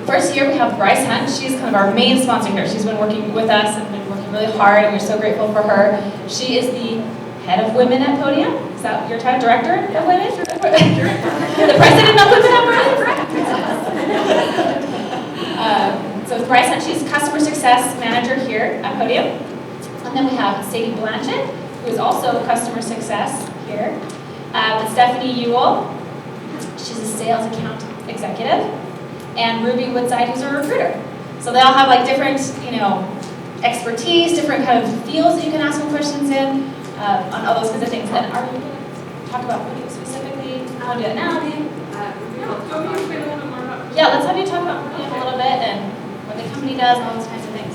first year we have Bryce Hunt. She's kind of our main sponsor here. She's been working with us and been working really hard, and we're so grateful for her. She is the head of women at Podium. Is that your title? Director of women? You're the president of women at Podium? So it's Bryce Hunt. She's customer success manager here at Podium. And then we have Zadie Blanchett, who is also customer success here. Stephanie Ewell, she's a sales account executive. And Ruby Woodside, who's a recruiter. So they all have like different, expertise, different kind of fields that you can ask them questions in, on all those kinds of things. And are we going to talk about Podium specifically? I'll do it now. Yeah, let's have you talk about Podium a little bit and what the company does and all those kinds of things.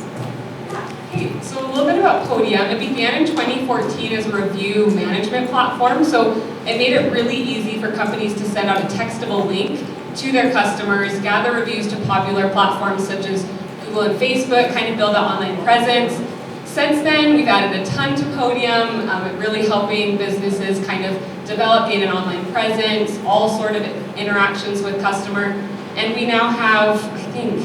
Okay, so a little bit about Podium. It began in 2014 as a review management platform. So it made it really easy for companies to send out a textable link to their customers, gather reviews to popular platforms such as Google and Facebook, kind of build that online presence. Since then, we've added a ton to Podium, really helping businesses kind of develop an online presence, all sort of interactions with customer. And we now have, I think,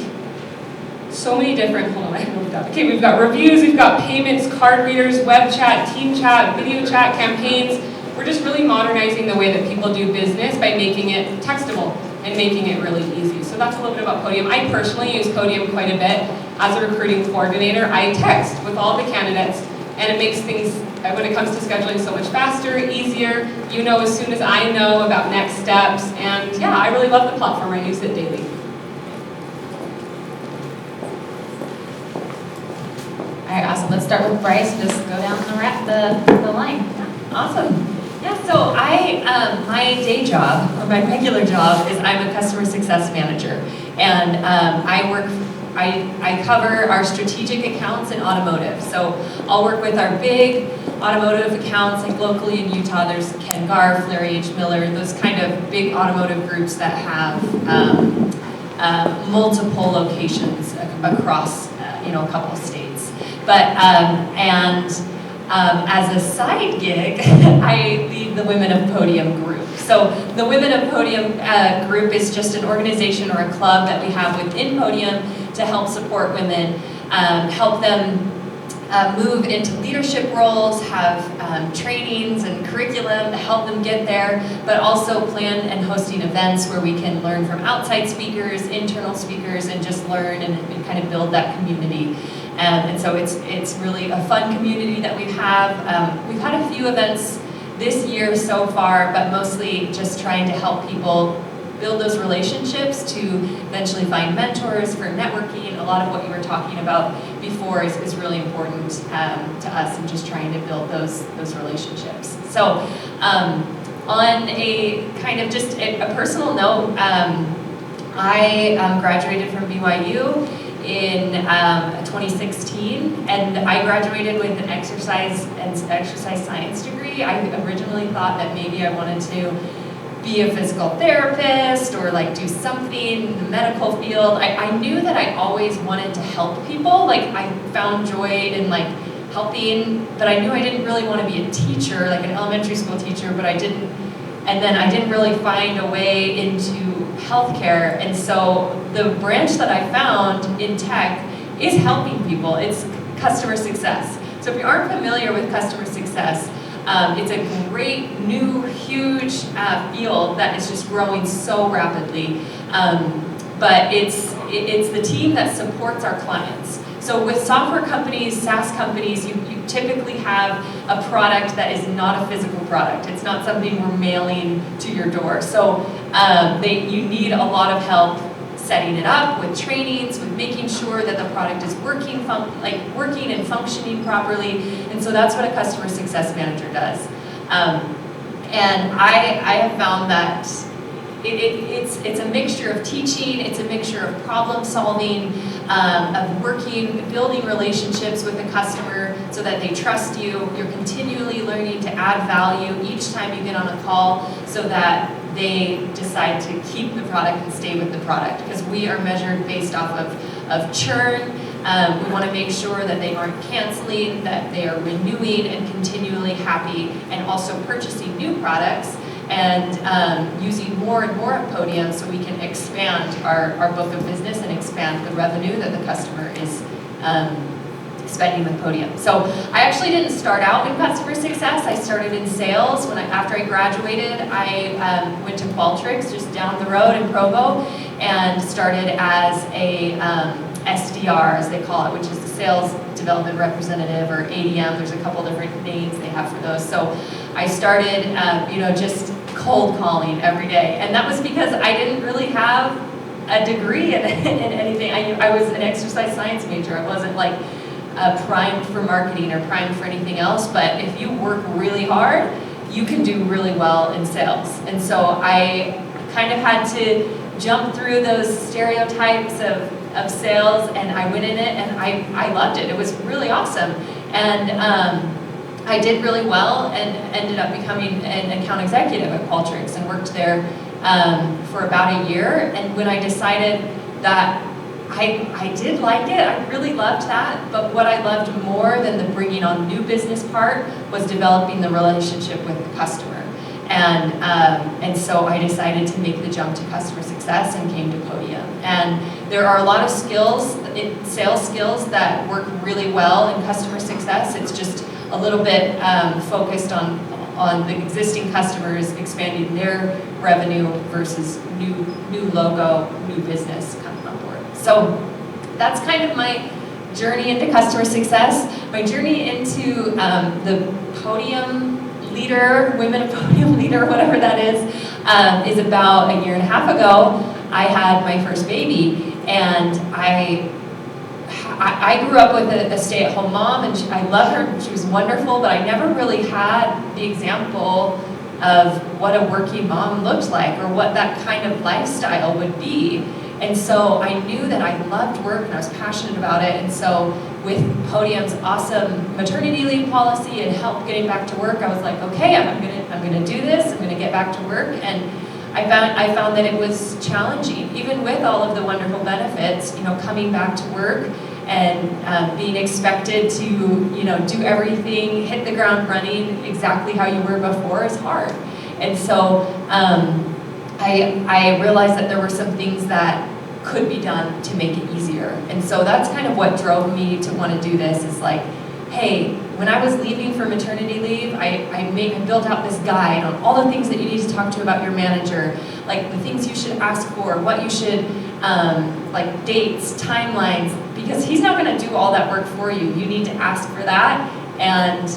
so many different, hold on, I moved up. Okay, we've got reviews, we've got payments, card readers, web chat, team chat, video chat, campaigns. We're just really modernizing the way that people do business by making it textable and making it really easy. So that's a little bit about Podium. I personally use Podium quite a bit. As a recruiting coordinator, I text with all the candidates, and it makes things, when it comes to scheduling, so much faster, easier. You know as soon as I know about next steps, and yeah, I really love the platform. I use it daily. All right, awesome. Let's start with Bryce and just go down the line. Awesome. Yeah, so my day job, or my regular job, is I'm a customer success manager. And I cover our strategic accounts in automotive. So I'll work with our big automotive accounts, like locally in Utah, there's Ken Garr, Flair H. Miller, those kind of big automotive groups that have multiple locations across a couple of states. But, as a side gig, I lead the Women of Podium group. So the Women of Podium group is just an organization or a club that we have within Podium to help support women, help them move into leadership roles, have trainings and curriculum to help them get there, but also plan and hosting events where we can learn from outside speakers, internal speakers, and just learn and kind of build that community. And so it's really a fun community that we have. We've had a few events this year so far, but mostly just trying to help people build those relationships to eventually find mentors for networking. A lot of what you were talking about before is really important to us, and just trying to build those relationships. So on a kind of just a personal note, I graduated from BYU in 2016, and I graduated with an exercise science degree. I originally thought that maybe I wanted to be a physical therapist or like do something in the medical field. I knew that I always wanted to help people. Like I found joy in like helping, but I knew I didn't really want to be a teacher, like an elementary school teacher, but I didn't really find a way into healthcare. And so the branch that I found in tech is helping people. It's customer success. So if you aren't familiar with customer success, it's a great, new, huge field that is just growing so rapidly. But it's the team that supports our clients. So with software companies, SaaS companies, you typically have a product that is not a physical product. It's not something we're mailing to your door. So you need a lot of help setting it up with trainings, with making sure that the product is working and functioning properly. And so that's what a customer success manager does. And I have found that it's a mixture of teaching, it's a mixture of problem solving, of working, building relationships with the customer so that they trust you. You're continually learning to add value each time you get on a call so that they decide to keep the product and stay with the product, because we are measured based off of churn. We want to make sure that they aren't canceling, that they are renewing and continually happy, and also purchasing new products. and using more and more of Podium so we can expand our book of business and expand the revenue that the customer is spending with Podium. So I actually didn't start out in customer success. I started in sales. After I graduated, I went to Qualtrics just down the road in Provo and started as a SDR, as they call it, which is the Sales Development Representative, or ADM. There's a couple different names they have for those. So I started, just cold calling every day. And that was because I didn't really have a degree in anything. I was an exercise science major. I wasn't like primed for marketing or primed for anything else, but if you work really hard, you can do really well in sales. And so I kind of had to jump through those stereotypes of sales, and I went in it, and I loved it. It was really awesome. And I did really well and ended up becoming an account executive at Qualtrics and worked there for about a year. And when I decided that I did like it, I really loved that, but what I loved more than the bringing on new business part was developing the relationship with the customer. And so I decided to make the jump to customer success and came to Podium. And there are a lot of skills, sales skills, that work really well in customer success. It's just a little bit focused on the existing customers, expanding their revenue versus new logo, new business coming on board. So that's kind of my journey into customer success. My journey into the Podium leader, Women of Podium leader, whatever that is about a year and a half ago. I had my first baby, and I grew up with a stay-at-home mom, and I love her. She was wonderful, but I never really had the example of what a working mom looked like or what that kind of lifestyle would be. And so I knew that I loved work and I was passionate about it. And so with Podium's awesome maternity leave policy and help getting back to work, I was like, okay, I'm gonna do this. I'm gonna get back to work. And I found that it was challenging, even with all of the wonderful benefits. Coming back to work and being expected to do everything, hit the ground running exactly how you were before is hard. And so I realized that there were some things that could be done to make it easier. And so that's kind of what drove me to want to do this, is like, hey, when I was leaving for maternity leave, I built out this guide on all the things that you need to talk to about your manager, like the things you should ask for, what you should, like dates, timelines, because he's not going to do all that work for you. You need to ask for that, and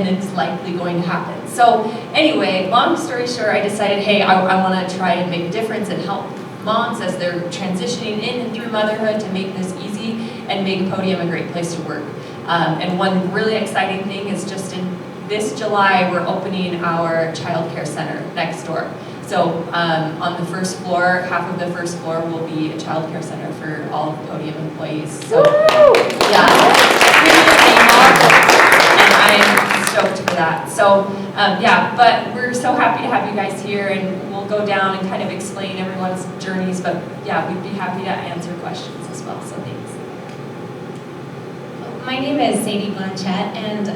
it's likely going to happen. So anyway, long story short, I decided, hey, I want to try and make a difference and help moms as they're transitioning in and through motherhood to make this easy and make Podium a great place to work. And one really exciting thing is just in this July, we're opening our child care center next door. So on the first floor, half of the first floor will be a child care center for all of the Podium employees. So yeah, and I'm stoked for that. So but we're so happy to have you guys here, and we'll go down and kind of explain everyone's journeys, but yeah, we'd be happy to answer questions as well, so thanks. My name is Zadie Blanchett, and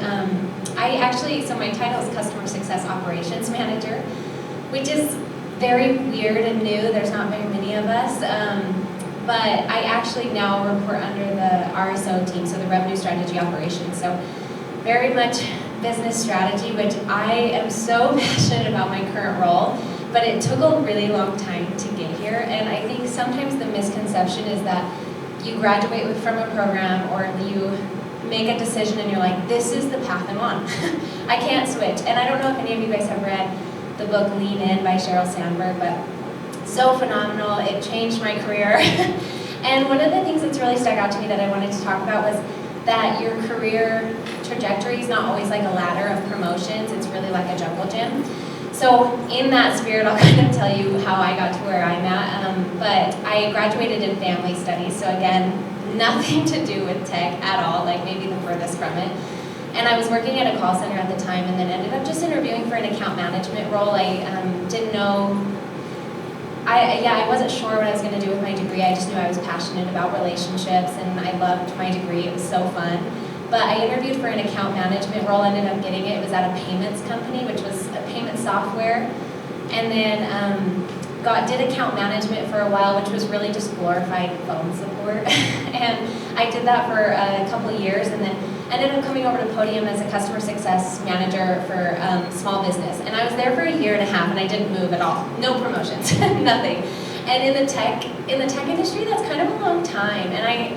so my title is Customer Success Operations Manager, which is very weird and new. There's not very many of us, but I actually now report under the RSO team, so the Revenue Strategy Operations. So very much business strategy, which I am so passionate about my current role, but it took a really long time to get here. And I think sometimes the misconception is that you graduate from a program or you make a decision and you're like, this is the path I'm on. I can't switch. And I don't know if any of you guys have read the book Lean In by Sheryl Sandberg, but so phenomenal. It changed my career. And one of the things that's really stuck out to me that I wanted to talk about was that your career trajectory is not always like a ladder of promotions. It's really like a jungle gym. So in that spirit, I'll kind of tell you how I got to where I'm at. But I graduated in family studies, so again, nothing to do with tech at all, like maybe the furthest from it. And I was working at a call center at the time, and then ended up just interviewing for an account management role. I didn't know, I wasn't sure what I was going to do with my degree. I just knew I was passionate about relationships, and I loved my degree. It was so fun. But I interviewed for an account management role, ended up getting it. It was at a payments company, which was a payment software. And then did account management for a while, which was really just glorified phone support. And I did that for a couple of years, and then ended up coming over to Podium as a customer success manager for small business. And I was there for a year and a half, and I didn't move at all. No promotions, nothing. And in the tech industry, that's kind of a long time. And I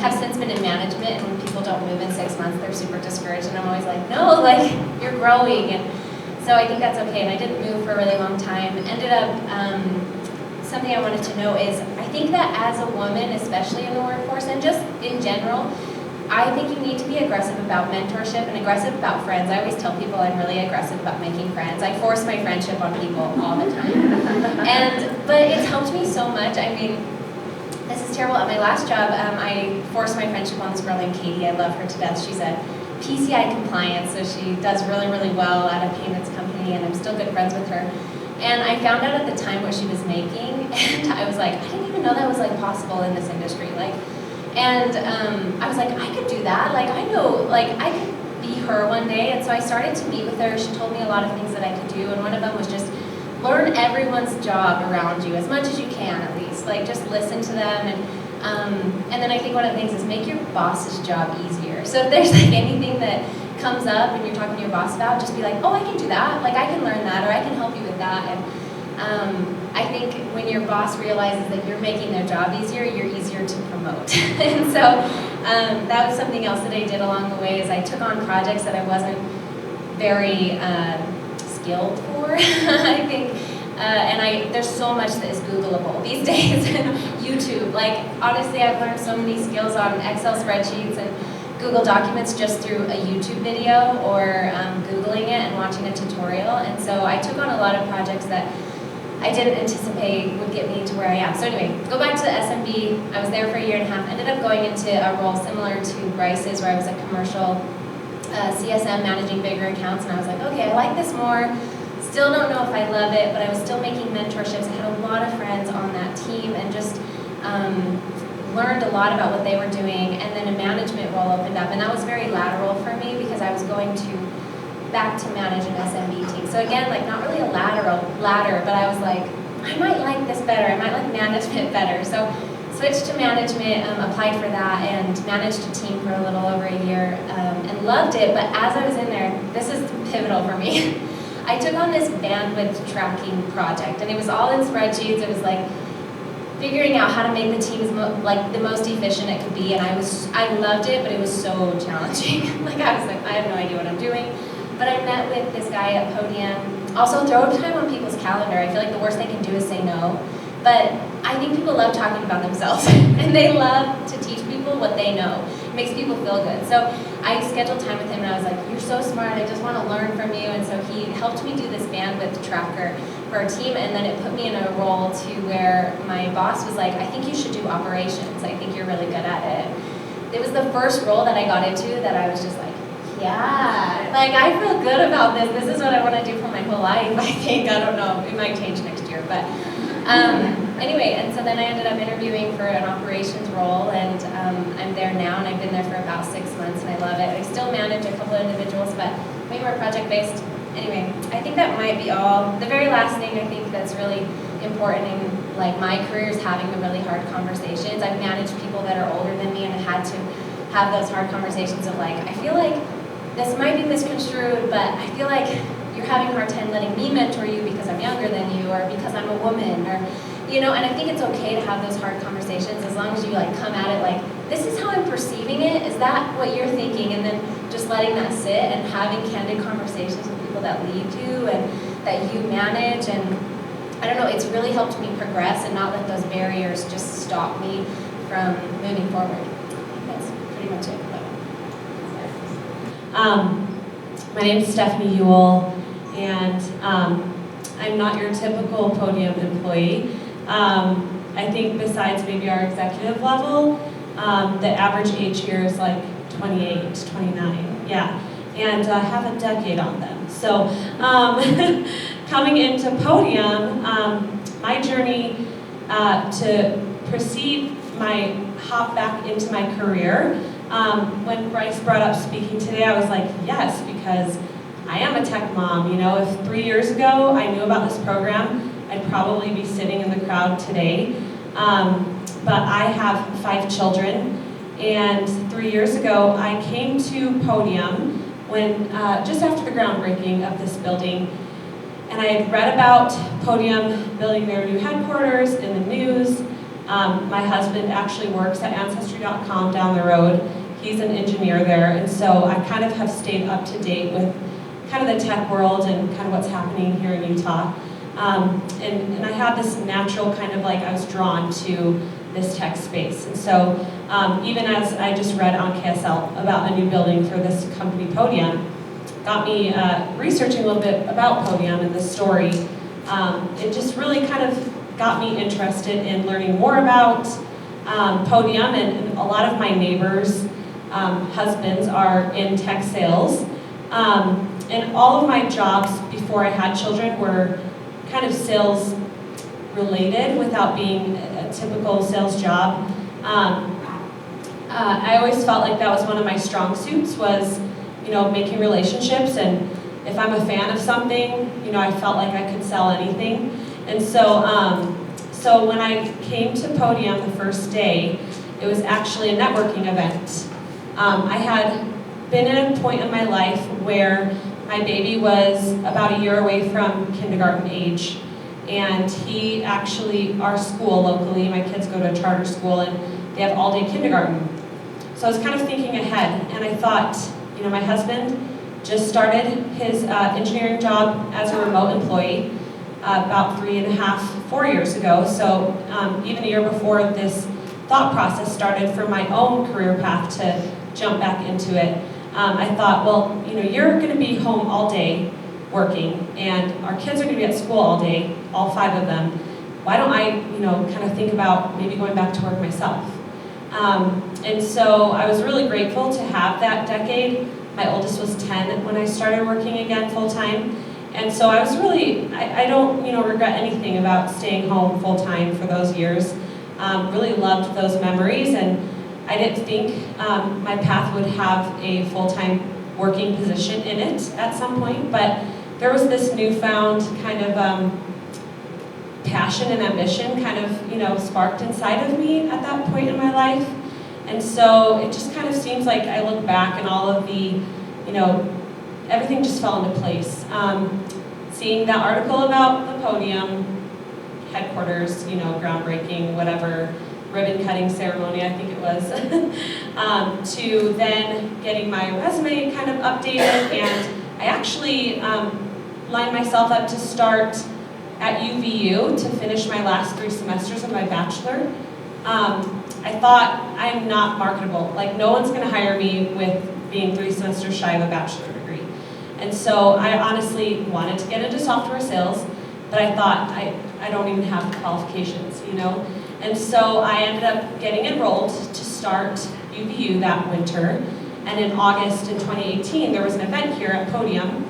have since been in management, and when people don't move in 6 months, they're super discouraged. And I'm always like, no, like, you're growing. And so I think that's okay. And I didn't move for a really long time. Ended up, something I wanted to know is, I think that as a woman, especially in the workforce, and just in general, I think you need to be aggressive about mentorship and aggressive about friends. I always tell people I'm really aggressive about making friends. I force my friendship on people all the time. But it's helped me so much. I mean, this is terrible. At my last job, I forced my friendship on this girl named Katie. I love her to death. She's a PCI compliance, so she does really, really well at a payments company, and I'm still good friends with her. And I found out at the time what she was making, and I was like, I didn't even know that was like possible in this industry. And I was like, I could do that. Like, I know, like, I could be her one day. And so I started to meet with her. She told me a lot of things that I could do. And one of them was just learn everyone's job around you as much as you can, at least. Like, just listen to them. And then I think one of the things is make your boss's job easier. So if there's like anything that comes up and you're talking to your boss about, just be like, oh, I can do that. Like, I can learn that, or I can help you with that. And I think when your boss realizes that you're making their job easier, you're easier to promote. And so that was something else that I did along the way, is I took on projects that I wasn't very skilled for, I think. There's so much that is Googleable these days, and YouTube. Like, honestly, I've learned so many skills on Excel spreadsheets and Google Documents just through a YouTube video or Googling it and watching a tutorial. And so I took on a lot of projects that I didn't anticipate would get me to where I am. So anyway, go back to SMB. I was there for a year and a half. Ended up going into a role similar to Bryce's, where I was a commercial CSM managing bigger accounts. And I was like, okay, I like this more. Still don't know if I love it, but I was still making mentorships. I had a lot of friends on that team, and just learned a lot about what they were doing. And then a management role opened up, and that was very lateral for me because I was going back to manage an SMB team. So again, like, not really a ladder, but I was like, I might like this better. I might like management better. So switched to management, applied for that, and managed a team for a little over a year, and loved it. But as I was in there, this is pivotal for me. I took on this bandwidth tracking project, and it was all in spreadsheets. It was like figuring out how to make the team the most efficient it could be, and I loved it, but it was so challenging. Like, I was like, I have no idea what I'm doing. But I met with this guy at Podium. Also, throw time on people's calendar. I feel like the worst they can do is say no. But I think people love talking about themselves, and they love to teach people what they know. It makes people feel good. So I scheduled time with him, and I was like, you're so smart. I just want to learn from you. And so he helped me do this bandwidth tracker for our team, and then it put me in a role to where my boss was like, I think you should do operations. I think you're really good at it. It was the first role that I got into that I was just like, yeah, like, I feel good about this. This is what I want to do for my whole life, I think. I don't know. It might change next year. But anyway, and so then I ended up interviewing for an operations role, and I'm there now, and I've been there for about 6 months, and I love it. I still manage a couple of individuals, but way more project-based. Anyway, I think that might be all. The very last thing I think that's really important in, like, my career is having the really hard conversations. I've managed people that are older than me, and I had to have those hard conversations of, like, I feel like this might be misconstrued, but I feel like you're having a hard time letting me mentor you because I'm younger than you, or because I'm a woman, or, you know, and I think it's okay to have those hard conversations as long as you, like, come at it like, this is how I'm perceiving it, is that what you're thinking? And then just letting that sit and having candid conversations with people that lead you and that you manage. And I don't know, it's really helped me progress and not let those barriers just stop me from moving forward. I think that's pretty much it. My name is Stephanie Ewell, and I'm not your typical Podium employee. I think besides maybe our executive level, the average age here is like 28, 29, yeah, and I have a decade on them. So coming into Podium, my journey to proceed my hop back into my career When Bryce brought up speaking today, I was like, yes, because I am a tech mom. You know, if 3 years ago I knew about this program, I'd probably be sitting in the crowd today. But I have 5 children, and 3 years ago I came to Podium when just after the groundbreaking of this building, and I had read about Podium building their new headquarters in the news. My husband actually works at Ancestry.com down the road. He's an engineer there, and so I kind of have stayed up to date with kind of the tech world and kind of what's happening here in Utah. And I had this natural kind of like I was drawn to this tech space. And so even as I just read on KSL about a new building for this company Podium, got me researching a little bit about Podium and the story. It just really kind of got me interested in learning more about Podium, and a lot of my neighbors' husbands are in tech sales. And all of my jobs before I had children were kind of sales related without being a typical sales job. I always felt like that was one of my strong suits, was, you know, making relationships, and if I'm a fan of something, you know, I felt like I could sell anything. And so, so when I came to Podium the first day, it was actually a networking event. I had been at a point in my life where my baby was about a year away from kindergarten age, and he actually, our school locally, my kids go to a charter school, and they have all-day kindergarten. So I was kind of thinking ahead, and I thought, you know, my husband just started his engineering job as a remote employee about 3.5, 4 years ago. So even a year before this thought process started for my own career path to jump back into it, I thought, well, you know, you're going to be home all day working, and our kids are going to be at school all day, all 5 of them. Why don't I, you know, kind of think about maybe going back to work myself? And so I was really grateful to have that decade. My oldest was 10 when I started working again full-time. And so I was really, I don't, you know, regret anything about staying home full-time for those years. Really loved those memories, and I didn't think my path would have a full-time working position in it at some point, but there was this newfound kind of passion and ambition kind of, you know, sparked inside of me at that point in my life. And so it just kind of seems like I look back and all of the, you know, everything just fell into place. Seeing that article about the Podium headquarters, you know, groundbreaking, whatever, ribbon cutting ceremony, I think it was, to then getting my resume kind of updated, and I actually lined myself up to start at UVU to finish my last 3 semesters of my bachelor. I thought, I'm not marketable. Like, no one's going to hire me with being 3 semesters shy of a bachelor degree. And so I honestly wanted to get into software sales, but I thought, I don't even have the qualifications, you know? And so I ended up getting enrolled to start UVU that winter. And in August in 2018, there was an event here at Podium,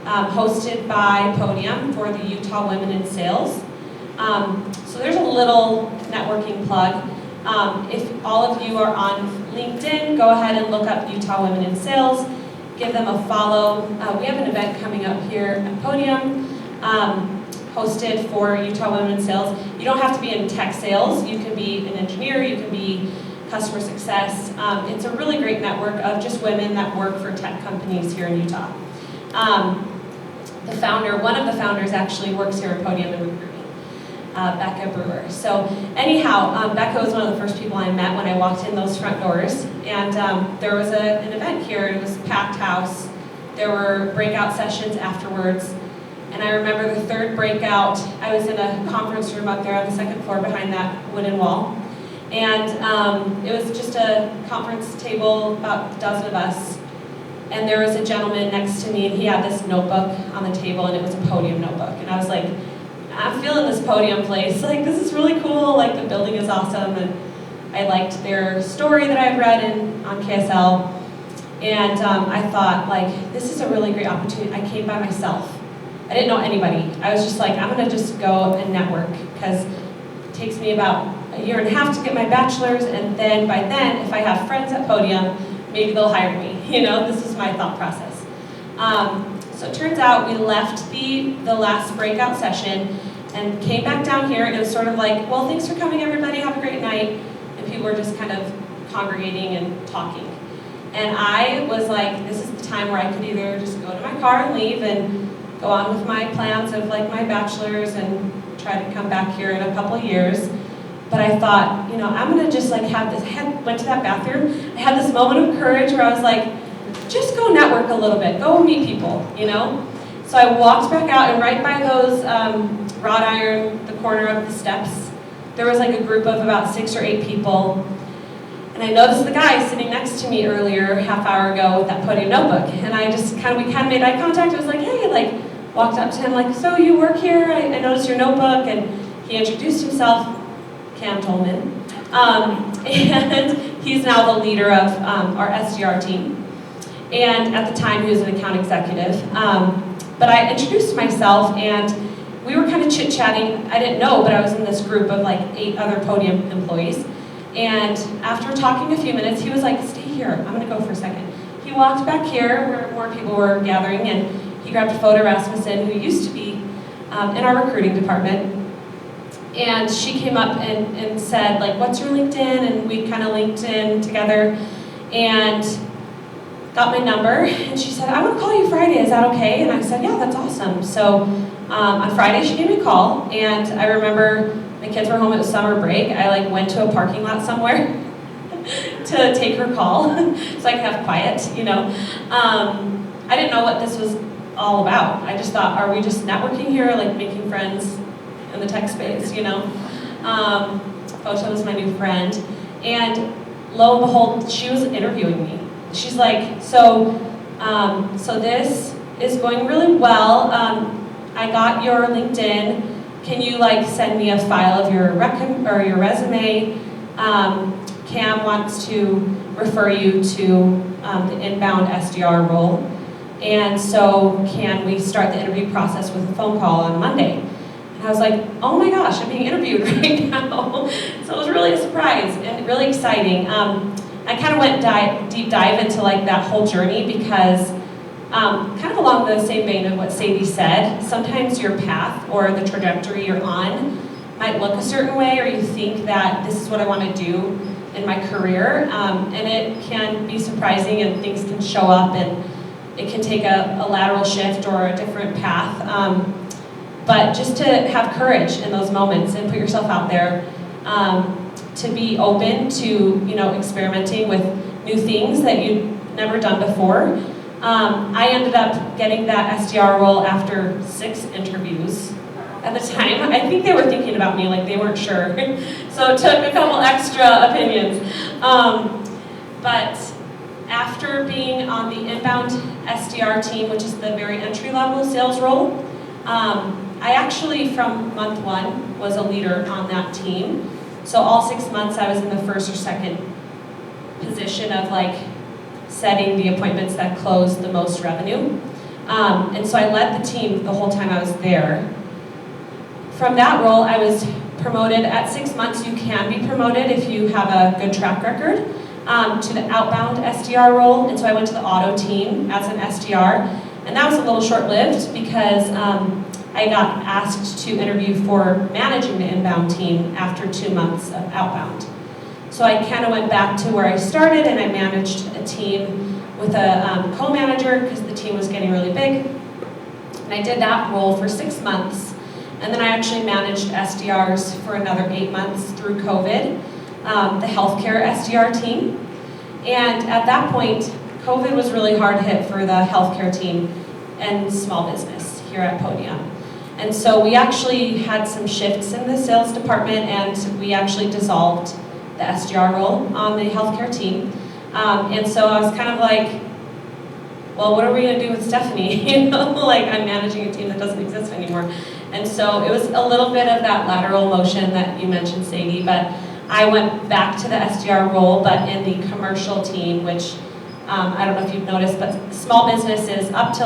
hosted by Podium for the Utah Women in Sales. So there's a little networking plug. If all of you are on LinkedIn, go ahead and look up Utah Women in Sales. Give them a follow. We have an event coming up here at Podium, hosted for Utah Women in Sales. You don't have to be in tech sales. You can be an engineer. You can be customer success. It's a really great network of just women that work for tech companies here in Utah. The founder, one of the founders actually works here at Podium in recruiting, Becca Brewer. So anyhow, Becca was one of the first people I met when I walked in those front doors. And there was an event here. It was a packed house. There were breakout sessions afterwards. And I remember the third breakout, I was in a conference room up there on the 2nd floor behind that wooden wall. And it was just a conference table, about a dozen of us. And there was a gentleman next to me, and he had this notebook on the table, and it was a Podium notebook. And I was like, I'm feeling this Podium place. Like, this is really cool. Like, the building is awesome. And I liked their story that I had read on KSL. And I thought, like, this is a really great opportunity. I came by myself. I didn't know anybody. I was just like, I'm going to just go and network, because It takes me about a year and a half to get my bachelor's, and then by then, if I have friends at Podium, maybe they'll hire me. This is my thought process. So it turns out we left the last breakout session and came back down here, and it was sort of like, well, thanks for coming, everybody, have a great night. And people were just kind of congregating and talking. And I was like, this is the time where I could either just go to my car and leave and go on with my plans of like my bachelor's and try to come back here in a couple of years. But I thought, I'm gonna just like have this, went to that bathroom, I had this moment of courage where I was like, just go network a little bit, go meet people, So I walked back out, and right by those wrought iron, the corner of the steps, there was like a group of about 6 or 8 people. And I noticed the guy sitting next to me earlier, half hour ago, with that Podium notebook. And we kind of made eye contact. I was like, hey, walked up to him, like, so you work here? I noticed your notebook. And he introduced himself, Cam Tolman. And he's now the leader of our SDR team. And at the time, he was an account executive. But I introduced myself, and we were kind of chit-chatting. I didn't know, but I was in this group of like 8 other Podium employees. And after talking a few minutes, he was like, stay here, I'm gonna go for a second. He walked back here where more people were gathering, and he grabbed a photo of Rasmussen, who used to be in our recruiting department. And she came up and said, like, what's your LinkedIn? And we kind of linked in together and got my number. And she said, I want to call you Friday, is that okay? And I said, yeah, that's awesome. So on Friday, she gave me a call, and I remember my kids were home, it was summer break. I went to a parking lot somewhere to take her call so I could have quiet, I didn't know what this was all about. I just thought, are we just networking here, like making friends in the tech space, Photo was my new friend. And lo and behold, she was interviewing me. She's like, so this is going really well. I got your LinkedIn. Can you send me a file of your your resume? Cam wants to refer you to the inbound SDR role. And so can we start the interview process with a phone call on Monday? And I was like, oh my gosh, I'm being interviewed right now. So it was really a surprise and really exciting. I kind of went deep dive into that whole journey because kind of along the same vein of what Zadie said, sometimes your path or the trajectory you're on might look a certain way, or you think that this is what I want to do in my career, and it can be surprising, and things can show up, and it can take a lateral shift or a different path. But just to have courage in those moments and put yourself out there, to be open to experimenting with new things that you've never done before. I ended up getting that SDR role after 6 interviews at the time. I think they were thinking about me, they weren't sure. So it took a couple extra opinions. But after being on the inbound SDR team, which is the very entry-level sales role, I actually, from month 1, was a leader on that team. So all 6 months I was in the first or second position of setting the appointments that closed the most revenue. And so I led the team the whole time I was there. From that role, I was promoted. At 6 months, you can be promoted if you have a good track record, to the outbound SDR role. And so I went to the auto team as an SDR. And that was a little short-lived because I got asked to interview for managing the inbound team after 2 months of outbound. So I kind of went back to where I started, and I managed a team with a co-manager because the team was getting really big. And I did that role for 6 months. And then I actually managed SDRs for another 8 months through COVID, the healthcare SDR team. And at that point, COVID was really hard hit for the healthcare team and small business here at Podium. And so we actually had some shifts in the sales department, and we actually dissolved the SDR role on the healthcare team. And so I was kind of well, what are we going to do with Stephanie? I'm managing a team that doesn't exist anymore. And so it was a little bit of that lateral motion that you mentioned, Zadie, but I went back to the SDR role, but in the commercial team, which I don't know if you've noticed, but small businesses up to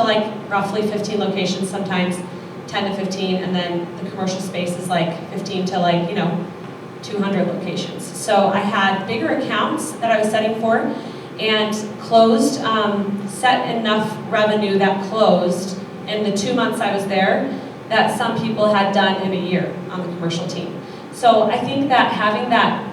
roughly 15 locations, sometimes 10 to 15, and then the commercial space is 15 to 200 locations. So I had bigger accounts that I was setting for and closed, set enough revenue that closed in the 2 months I was there that some people had done in a year on the commercial team. So I think that having that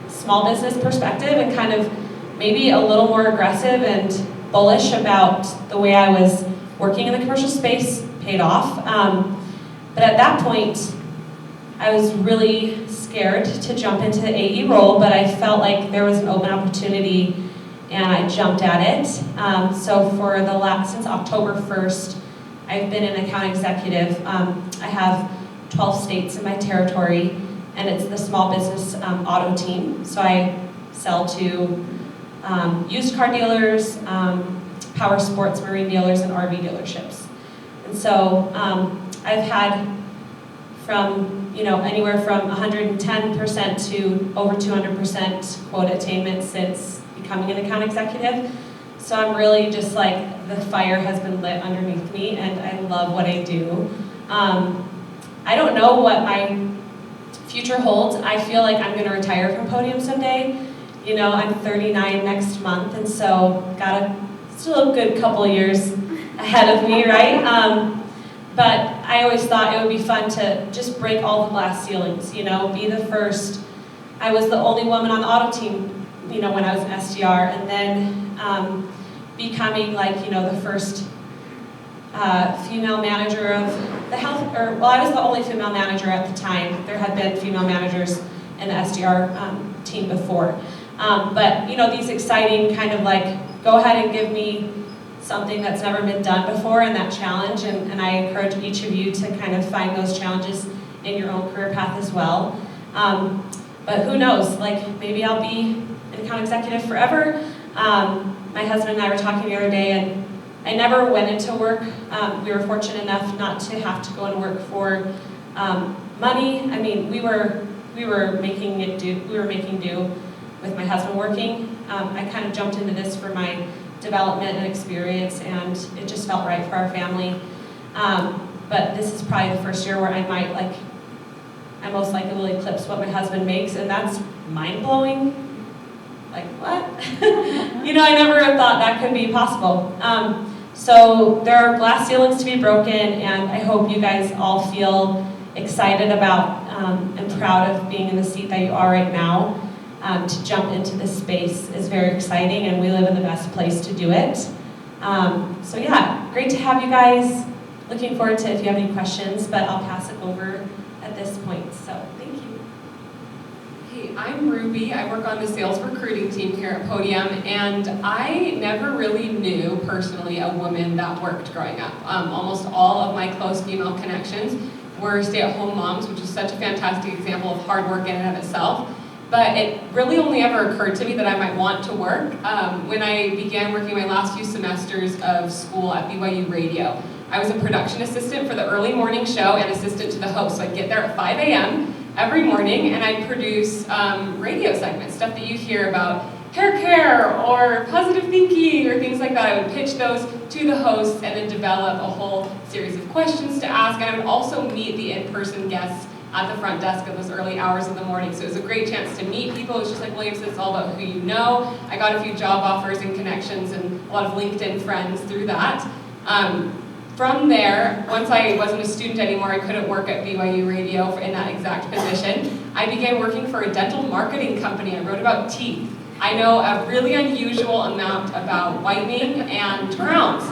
small business perspective and kind of maybe a little more aggressive and bullish about the way I was working in the commercial space paid off. But at that point, I was really scared to jump into the AE role, but I felt like there was an open opportunity and I jumped at it. So for since October 1st, I've been an account executive. I have 12 states in my territory, and it's the small business auto team. So I sell to used car dealers, power sports, marine dealers, and RV dealerships. And so I've had from anywhere from 110% to over 200% quota attainment since becoming an account executive. So I'm really just like, the fire has been lit underneath me, and I love what I do. I don't know what my future holds. I feel like I'm going to retire from Podium someday. I'm 39 next month, and so got still a good couple of years ahead of me, right? But I always thought it would be fun to just break all the glass ceilings, be the first. I was the only woman on the auto team, when I was an SDR, and then becoming the first female manager of the health, I was the only female manager at the time. There had been female managers in the SDR team before. But these exciting kind of go ahead and give me something that's never been done before, and that challenge, and I encourage each of you to kind of find those challenges in your own career path as well. But who knows, maybe I'll be an account executive forever. My husband and I were talking the other day, and I never went into work. We were fortunate enough not to have to go and work for money. I mean, we were making do. We were making do with my husband working. I kind of jumped into this for my development and experience, and it just felt right for our family. But this is probably the first year where I most likely will eclipse what my husband makes, and that's mind-blowing. What? I never thought that could be possible. So there are glass ceilings to be broken, and I hope you guys all feel excited about and proud of being in the seat that you are right now. To jump into this space is very exciting, and we live in the best place to do it. So yeah, great to have you guys. Looking forward to if you have any questions, but I'll pass it over at this point. So thank you. Hey, I'm Ruby. I work on the sales recruiting team here at Podium, and I never really knew personally a woman that worked growing up. Almost all of my close female connections were stay-at-home moms, which is such a fantastic example of hard work in and of itself. But it really only ever occurred to me that I might want to work when I began working my last few semesters of school at BYU Radio. I was a production assistant for the early morning show and assistant to the host. So I'd get there at 5 a.m. every morning, and I'd produce radio segments, stuff that you hear about hair care or positive thinking or things like that. I would pitch those to the hosts and then develop a whole series of questions to ask. And I would also meet the in-person guests at the front desk of those early hours of the morning. So it was a great chance to meet people. It was just like William said, it's all about who you know. I got a few job offers and connections and a lot of LinkedIn friends through that. From there, once I wasn't a student anymore, I couldn't work at BYU Radio in that exact position. I began working for a dental marketing company. I wrote about teeth. I know a really unusual amount about whitening and crowns.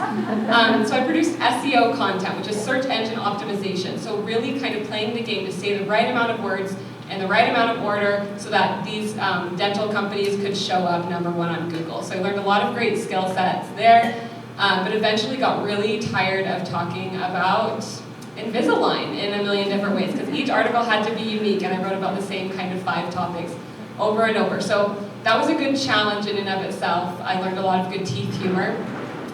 So I produced SEO content, which is search engine optimization. So really kind of playing the game to say the right amount of words in the right amount of order so that these dental companies could show up #1 on Google. So I learned a lot of great skill sets there, but eventually got really tired of talking about Invisalign in a million different ways because each article had to be unique, and I wrote about the same kind of 5 topics over and over. So that was a good challenge in and of itself. I learned a lot of good teeth humor.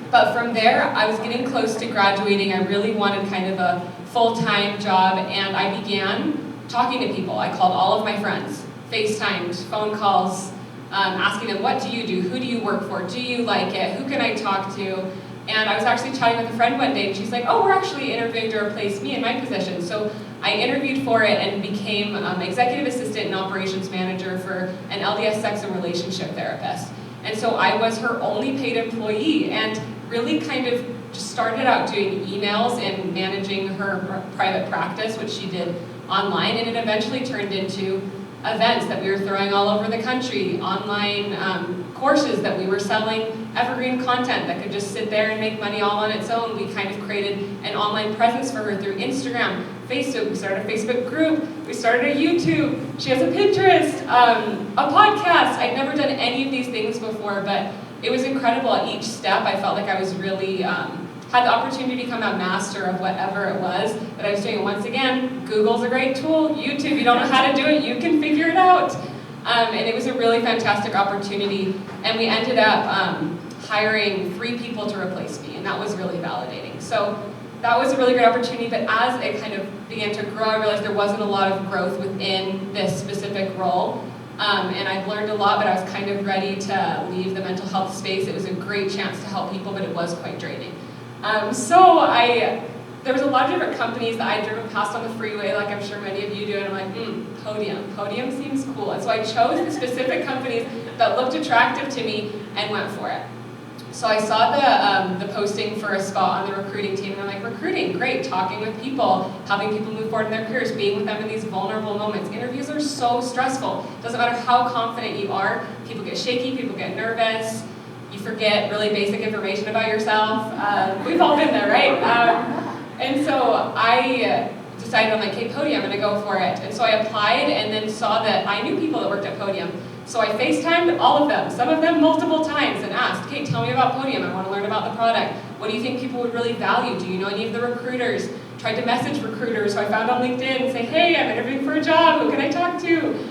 But from there, I was getting close to graduating. I really wanted kind of a full-time job, and I began talking to people. I called all of my friends, FaceTimed, phone calls, asking them, what do you do? Who do you work for? Do you like it? Who can I talk to? And I was actually chatting with a friend one day, and she's like, oh, we're actually interviewing to replace me in my position. So I interviewed for it and became executive assistant and operations manager for an LDS sex and relationship therapist. And so I was her only paid employee, and really kind of just started out doing emails and managing her private practice, which she did online, and it eventually turned into events that we were throwing all over the country, online courses that we were selling, evergreen content that could just sit there and make money all on its own. We kind of created an online presence for her through Instagram, Facebook. We started a Facebook group. We started a YouTube. She has a Pinterest, a podcast. I'd never done any of these things before, but it was incredible. At each step, I felt like I was really had the opportunity to become a master of whatever it was that I was doing. Once again, Google's a great tool. YouTube, you don't know how to do it, you can figure it out. And it was a really fantastic opportunity. And we ended up hiring 3 people to replace me, and that was really validating. So that was a really great opportunity, but as it kind of began to grow, I realized there wasn't a lot of growth within this specific role. And I've learned a lot, but I was kind of ready to leave the mental health space. It was a great chance to help people, but it was quite draining. There was a lot of different companies that I'd driven past on the freeway, like I'm sure many of you do, and I'm like, Podium seems cool. And so I chose the specific companies that looked attractive to me and went for it. So I saw the posting for a spot on the recruiting team, and I'm like, recruiting, great, talking with people, helping people move forward in their careers, being with them in these vulnerable moments. Interviews are so stressful. Doesn't matter how confident you are, people get shaky, people get nervous, you forget really basic information about yourself. We've all been there, right? And so I decided, I'm like, hey, Podium, I'm gonna go for it. And so I applied and then saw that I knew people that worked at Podium. So I FaceTimed all of them, some of them multiple times, and asked, okay, tell me about Podium. I want to learn about the product. What do you think people would really value? Do you know any of the recruiters? Tried to message recruiters, so I found on LinkedIn and say, hey, I'm interviewing for a job. Who can I talk to?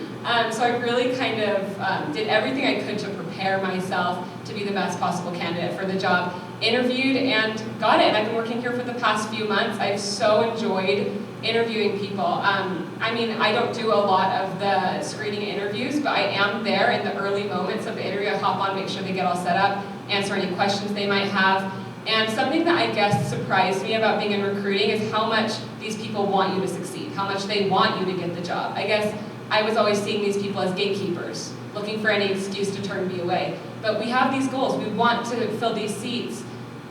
So I really kind of did everything I could to prepare myself to be the best possible candidate for the job. Interviewed and got it. And I've been working here for the past few months. I've so enjoyed interviewing people. I don't do a lot of the screening interviews, but I am there in the early moments of the interview. I hop on, make sure they get all set up, answer any questions they might have. And something that I guess surprised me about being in recruiting is how much these people want you to succeed, how much they want you to get the job. I guess I was always seeing these people as gatekeepers, looking for any excuse to turn me away. But we have these goals. We want to fill these seats.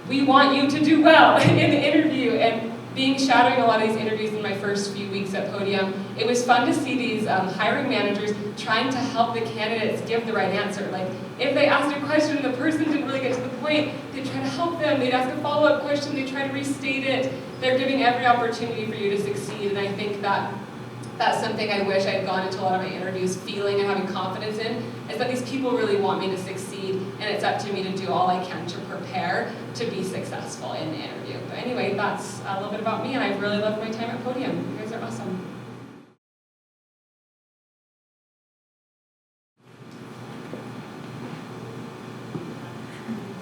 We want you to do well in the interview. And shadowing a lot of these interviews in my first few weeks at Podium, it was fun to see these hiring managers trying to help the candidates give the right answer. Like, if they asked a question and the person didn't really get to the point, they'd try to help them. They'd ask a follow-up question. They'd try to restate it. They're giving every opportunity for you to succeed, and I think that's something I wish I had gone into a lot of my interviews feeling and having confidence in, is that these people really want me to succeed, and it's up to me to do all I can to prepare to be successful in the interview. But anyway, that's a little bit about me, and I've really loved my time at Podium. You guys are awesome.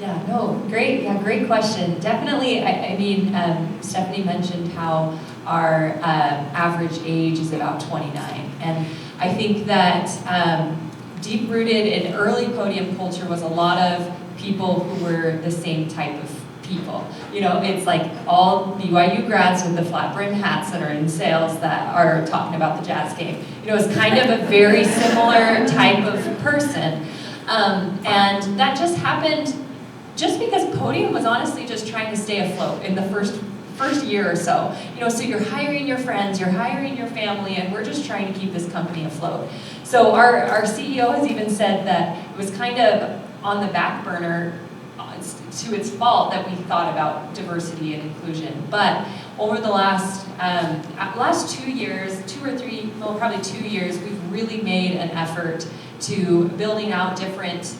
Yeah, no, great. Yeah, great question. Definitely, Stephanie mentioned how our average age is about 29. And I think that deep-rooted in early Podium culture was a lot of people who were the same type of people. You know, it's like all BYU grads with the flat-brim hats that are in sales that are talking about the Jazz game. You know, it's kind of a very similar type of person. And that just happened just because Podium was honestly just trying to stay afloat in the first year or so. You know, so you're hiring your friends, you're hiring your family, and we're just trying to keep this company afloat. So our CEO has even said that it was kind of on the back burner to its fault that we thought about diversity and inclusion. But over the last 2 years, 2 or 3, well, probably 2 years, we've really made an effort to building out different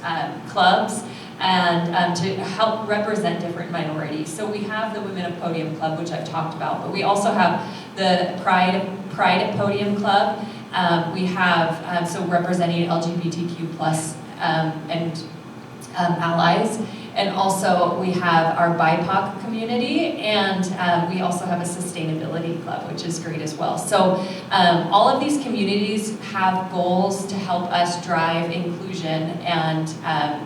clubs and to help represent different minorities. So we have the Women of Podium Club, which I've talked about, but we also have the Pride at Podium Club. We have, so representing LGBTQ plus and allies. And also we have our BIPOC community, and we also have a sustainability club, which is great as well. So all of these communities have goals to help us drive inclusion and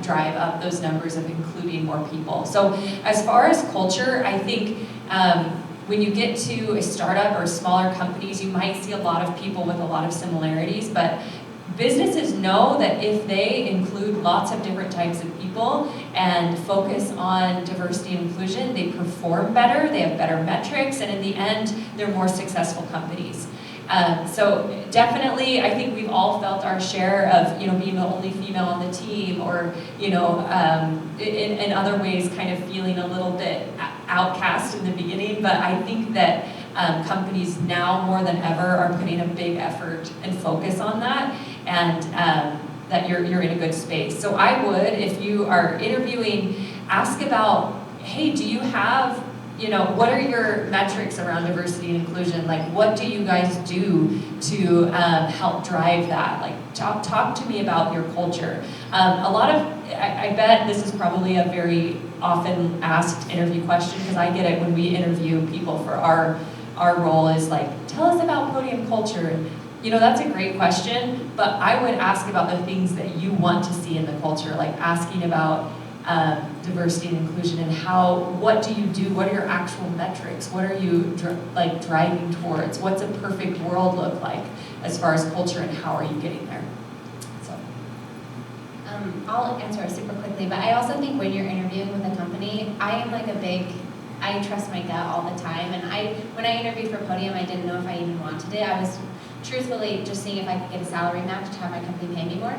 drive up those numbers of including more people. So as far as culture, I think when you get to a startup or smaller companies, you might see a lot of people with a lot of similarities, but businesses know that if they include lots of different types of people and focus on diversity and inclusion, they perform better, they have better metrics, and in the end, they're more successful companies. So definitely, I think we've all felt our share of, being the only female on the team, or, in other ways, kind of feeling a little bit outcast in the beginning. But I think that companies now more than ever are putting a big effort and focus on that, and that you're in a good space. So I would, if you are interviewing, ask about, hey, do you have, what are your metrics around diversity and inclusion? Like, what do you guys do to help drive that? Like, talk to me about your culture. I bet this is probably a very often asked interview question, because I get it when we interview people for our role, is like, tell us about Podium culture. That's a great question, but I would ask about the things that you want to see in the culture, like asking about diversity and inclusion, and what do you do? What are your actual metrics? What are you driving towards? What's a perfect world look like as far as culture, and how are you getting there? So, I'll answer it super quickly, but I also think when you're interviewing with a company, I trust my gut all the time, and when I interviewed for Podium, I didn't know if I even wanted it. I was truthfully just seeing if I could get a salary match to have my company pay me more.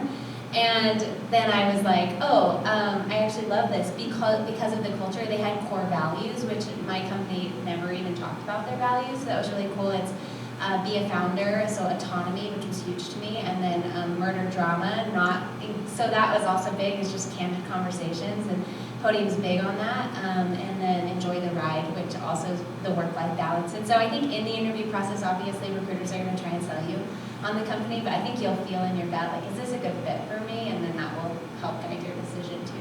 And then I was like, I actually love this because of the culture. They had core values, which my company never even talked about their values. So that was really cool. It's be a founder, so autonomy, which was huge to me, and then murder drama, so that was also big. It's just candid conversations, and Podium's big on that. And then enjoy the ride, which also is the work-life balance. And so I think in the interview process, obviously recruiters are going to try and sell you on the company, but I think you'll feel in your gut, like, is this a good fit for me? And then that will help guide your decision too.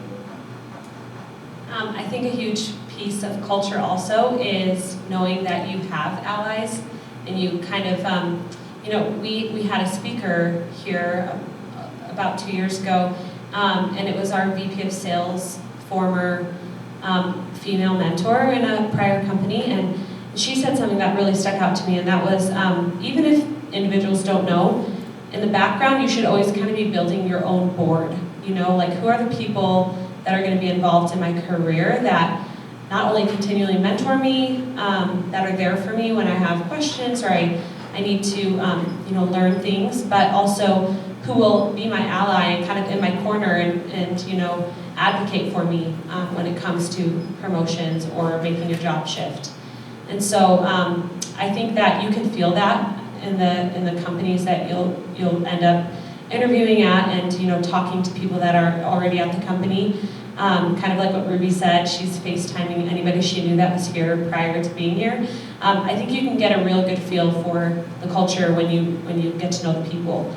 I think a huge piece of culture also is knowing that you have allies, and you kind of, we had a speaker here about 2 years ago, and it was our VP of Sales, former female mentor in a prior company, and she said something that really stuck out to me, and that was, even if individuals don't know, in the background you should always kind of be building your own board. Like, who are the people that are going to be involved in my career that not only continually mentor me, that are there for me when I have questions or I need to learn things, but also who will be my ally, kind of in my corner, and advocate for me when it comes to promotions or making a job shift. And so I think that you can feel that in the companies that you'll end up interviewing at, and talking to people that are already at the company. Kind of like what Ruby said, she's FaceTiming anybody she knew that was here prior to being here. I think you can get a real good feel for the culture when you get to know the people.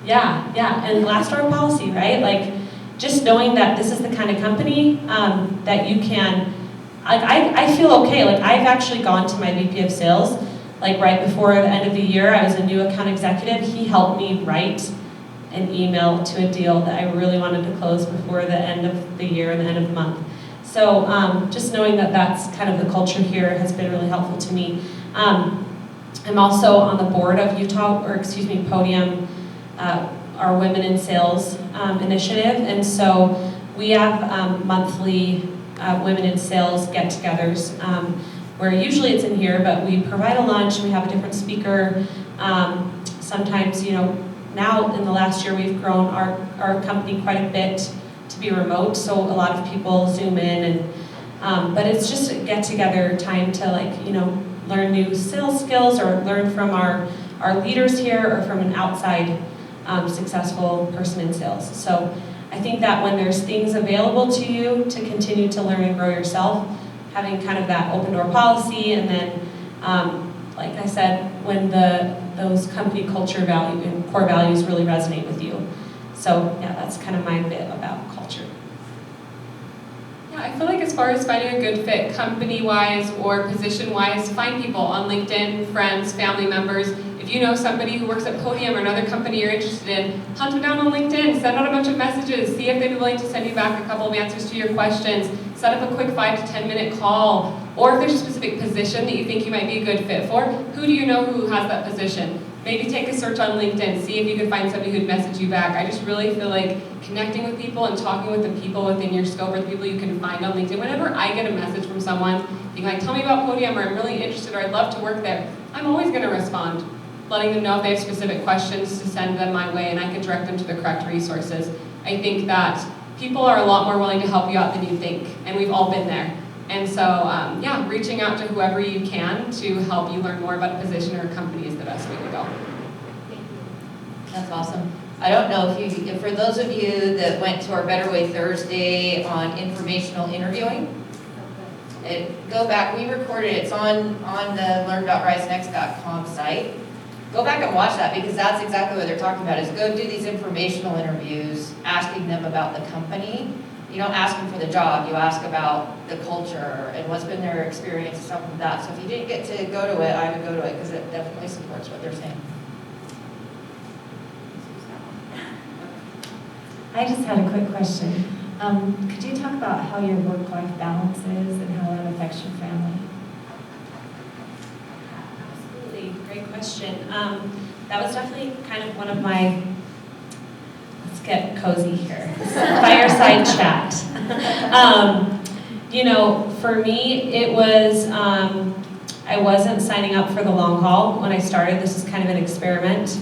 Yeah, and Glassdoor policy, right? Like, just knowing that this is the kind of company that you can. I feel okay. Like, I've actually gone to my VP of Sales, like right before the end of the year. I was a new account executive. He helped me write an email to a deal that I really wanted to close before the end of the year and the end of the month. So just knowing that that's kind of the culture here has been really helpful to me. I'm also on the board of Podium, our Women in Sales initiative, and so we have monthly Women in Sales get-togethers, where usually it's in here, but we provide a lunch, we have a different speaker. Sometimes, now in the last year we've grown our company quite a bit to be remote, so a lot of people Zoom in, and but it's just a get-together time to learn new sales skills, or learn from our leaders here, or from an outside successful person in sales. So I think that when there's things available to you to continue to learn and grow yourself, having kind of that open door policy, and then like I said, when those company culture value and core values really resonate with you. So yeah, that's kind of my bit about culture. Yeah, I feel like as far as finding a good fit company-wise or position-wise, find people on LinkedIn, friends, family members. If you know somebody who works at Podium or another company you're interested in, hunt them down on LinkedIn, send out a bunch of messages, see if they'd be willing to send you back a couple of answers to your questions, set up a quick 5 to 10 minute call, Or if there's a specific position that you think you might be a good fit for, who do you know who has that position? Maybe take a search on LinkedIn, see if you can find somebody who'd message you back. I just really feel like connecting with people and talking with the people within your scope or the people you can find on LinkedIn. Whenever I get a message from someone being like, tell me about Podium, or I'm really interested, or I'd love to work there, I'm always gonna respond, letting them know if they have specific questions to send them my way, and I can direct them to the correct resources. I think that people are a lot more willing to help you out than you think, and we've all been there. And so, yeah, reaching out to whoever you can to help you learn more about a position or a company is the best way to go. That's awesome. I don't know if for those of you that went to our Better Way Thursday on informational interviewing, go back, we recorded it, it's on the learn.risenext.com site. Go back and watch that, because that's exactly what they're talking about, is go do these informational interviews, asking them about the company. You don't ask them for the job, you ask about the culture and what's been their experience and stuff like that. So if you didn't get to go to it, I would go to it, because it definitely supports what they're saying. I just had a quick question. Could you talk about how your work-life balance is and how that affects your family? Absolutely, great question. That was definitely kind of one of my, let's get cozy here, fireside chat. You know, for me, it was, I wasn't signing up for the long haul when I started. This is kind of an experiment.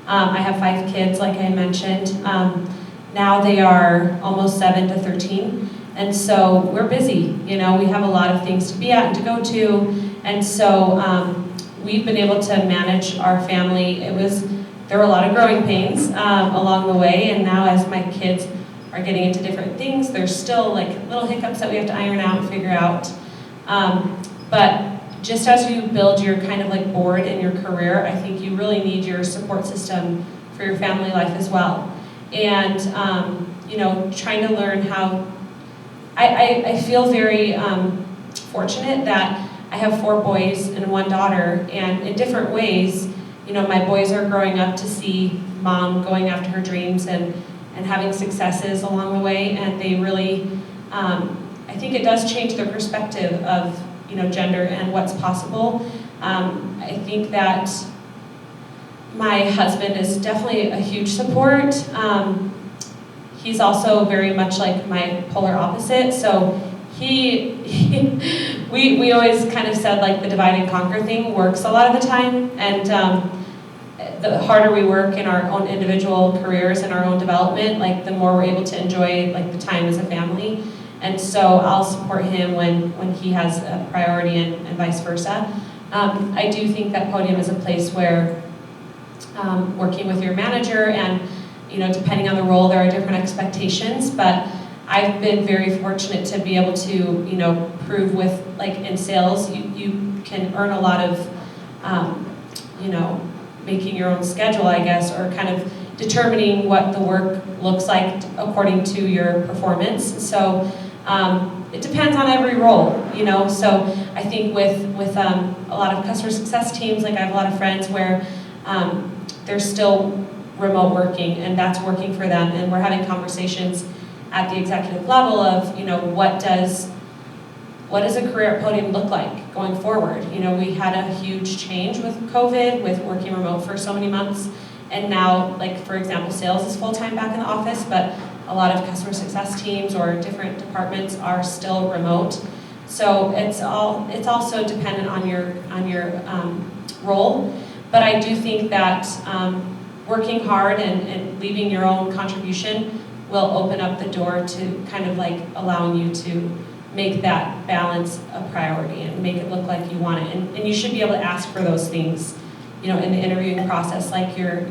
I have 5 kids, like I mentioned. Now they are almost 7 to 13, and so we're busy. You know, we have a lot of things to be at and to go to, and so we've been able to manage our family. There were a lot of growing pains along the way, and now as my kids are getting into different things, there's still like little hiccups that we have to iron out and figure out. But just as you build your kind of like board in your career, I think you really need your support system for your family life as well. And, you know, trying to learn how, I feel very fortunate that I have 4 boys and 1 daughter, and in different ways, you know, my boys are growing up to see mom going after her dreams and having successes along the way, and they really, I think it does change their perspective of, you know, gender and what's possible. I think that my husband is definitely a huge support. He's also very much like my polar opposite, so we always kind of said like the divide and conquer thing works a lot of the time, and the harder we work in our own individual careers and our own development, like the more we're able to enjoy like the time as a family. And so I'll support him when he has a priority and vice versa. I do think that Podium is a place where working with your manager and, you know, depending on the role, there are different expectations, but I've been very fortunate to be able to, you know, prove with, like in sales, you can earn a lot of, you know, making your own schedule, I guess, or kind of determining what the work looks like according to your performance. So it depends on every role, you know. So I think with a lot of customer success teams, like I have a lot of friends where they're still remote working, and that's working for them, and we're having conversations at the executive level of, you know, what does a career at Podium look like going forward? You know, we had a huge change with COVID, with working remote for so many months, and now, like for example, sales is full-time back in the office, but a lot of customer success teams or different departments are still remote. So it's also dependent on your role, but I do think that working hard and leaving your own contribution will open up the door to kind of like allowing you to make that balance a priority and make it look like you want it. And you should be able to ask for those things, you know, in the interviewing process, like your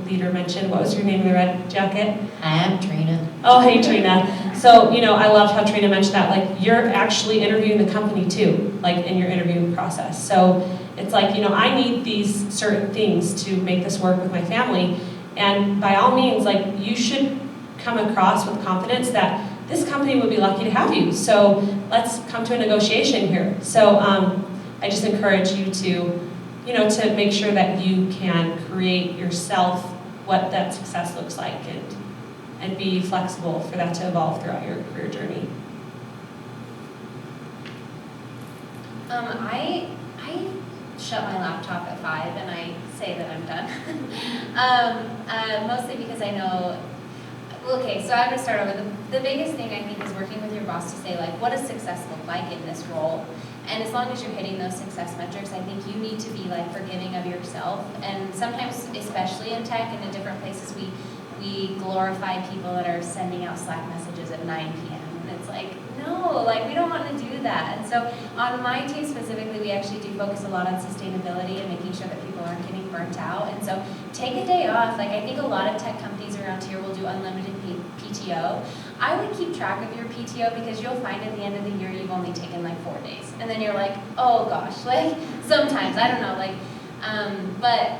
leader mentioned. What was your name in the red jacket? I'm Trina. Oh, hey, Trina. So, you know, I loved how Trina mentioned that, like, you're actually interviewing the company too, like, in your interviewing process. So it's like, you know, I need these certain things to make this work with my family. And by all means, like, you should come across with confidence that this company would be lucky to have you. So let's come to a negotiation here. So I just encourage you to, you know, to make sure that you can create yourself what that success looks like, and be flexible for that to evolve throughout your career journey. I shut my laptop at 5 and I say that I'm done. Mostly because I know, okay, so I'm gonna start over. The biggest thing I think is working with your boss to say, like, what does success look like in this role? And as long as you're hitting those success metrics, I think you need to be like forgiving of yourself. And sometimes, especially in tech and in different places, we glorify people that are sending out Slack messages at 9 p.m. And it's like, no, like we don't want to do that. And so on my team specifically, we actually do focus a lot on sustainability and making sure that people aren't getting burnt out. And so take a day off. Like I think a lot of tech companies around here will do unlimited PTO. I would keep track of your PTO because you'll find at the end of the year you've only taken like 4 days. And then you're like, oh gosh, like sometimes, I don't know, like, but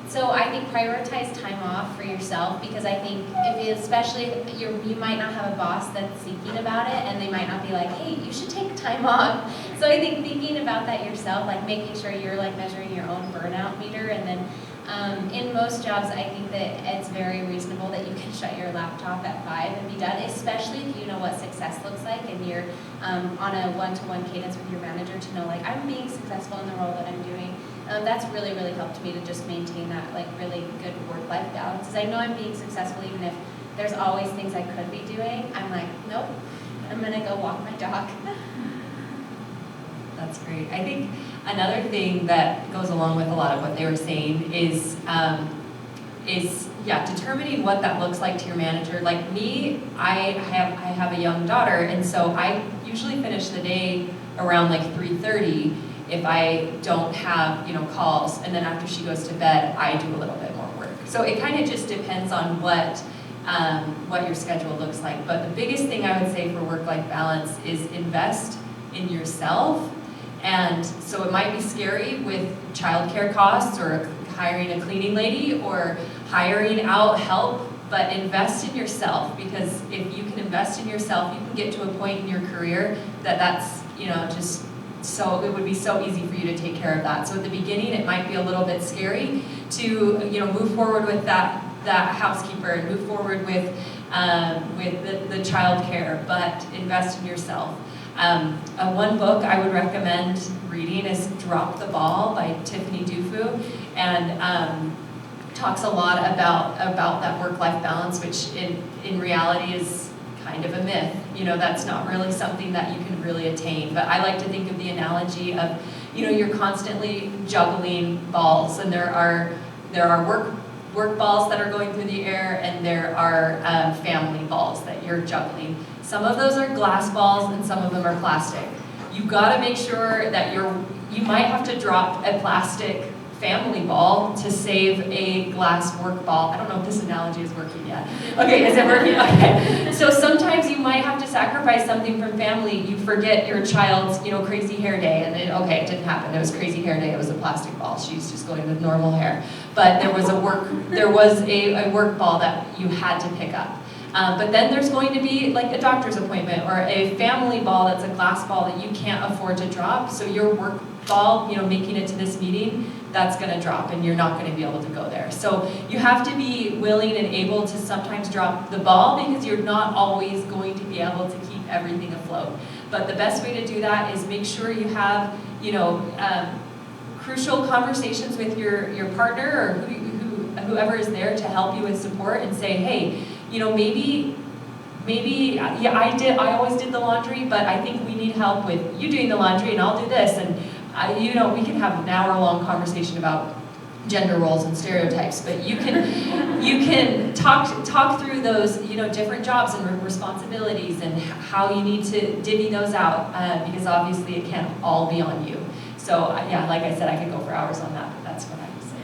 so I think prioritize time off for yourself because I think especially you might not have a boss that's thinking about it and they might not be like, hey, you should take time off. So I think thinking about that yourself, like making sure you're like measuring your own burnout meter, and then in most jobs I think that it's very reasonable that you can shut your laptop at 5 and be done, especially if you know what success looks like and you're on a one-to-one cadence with your manager to know like I'm being successful in the role that I'm doing. That's really, really helped me to just maintain that like really good work-life balance. Because I know I'm being successful even if there's always things I could be doing. I'm like, nope, I'm gonna go walk my dog. That's great. I think another thing that goes along with a lot of what they were saying is determining what that looks like to your manager. Like me, I have a young daughter, and so I usually finish the day around like 3:30 if I don't have calls, and then after she goes to bed, I do a little bit more work. So it kind of just depends on what your schedule looks like. But the biggest thing I would say for work-life balance is invest in yourself. And so it might be scary with childcare costs or hiring a cleaning lady or hiring out help, but invest in yourself, because if you can invest in yourself, you can get to a point in your career that's just so it would be so easy for you to take care of that. So at the beginning, it might be a little bit scary to move forward with that housekeeper and move forward with the child care, but invest in yourself. One book I would recommend reading is Drop the Ball by Tiffany Dufu, and talks a lot about that work-life balance, which in reality is kind of a myth. That's not really something that you can really attain. But I like to think of the analogy of, you're constantly juggling balls, and there are work balls that are going through the air, and there are family balls that you're juggling. Some of those are glass balls, and some of them are plastic. You've got to make sure that you might have to drop a plastic family ball to save a glass work ball. I don't know if this analogy is working yet. Okay, is it working? Okay. So sometimes you might have to sacrifice something from family. You forget your child's, crazy hair day, and it didn't happen. It was crazy hair day. It was a plastic ball. She's just going with normal hair. But there was a work ball that you had to pick up. But then there's going to be like a doctor's appointment or a family ball that's a glass ball that you can't afford to drop. So your work ball, making it to this meeting, that's going to drop, and you're not going to be able to go there. So you have to be willing and able to sometimes drop the ball, because you're not always going to be able to keep everything afloat. But the best way to do that is make sure you have, crucial conversations with your partner or whoever is there to help you with support, and say, hey, maybe I always did the laundry, but I think we need help with you doing the laundry, and I'll do this, and we can have an hour-long conversation about gender roles and stereotypes, but you can talk through those different jobs and responsibilities and how you need to divvy those out, because obviously it can't all be on you. So like I said, I could go for hours on that, but that's what I would say.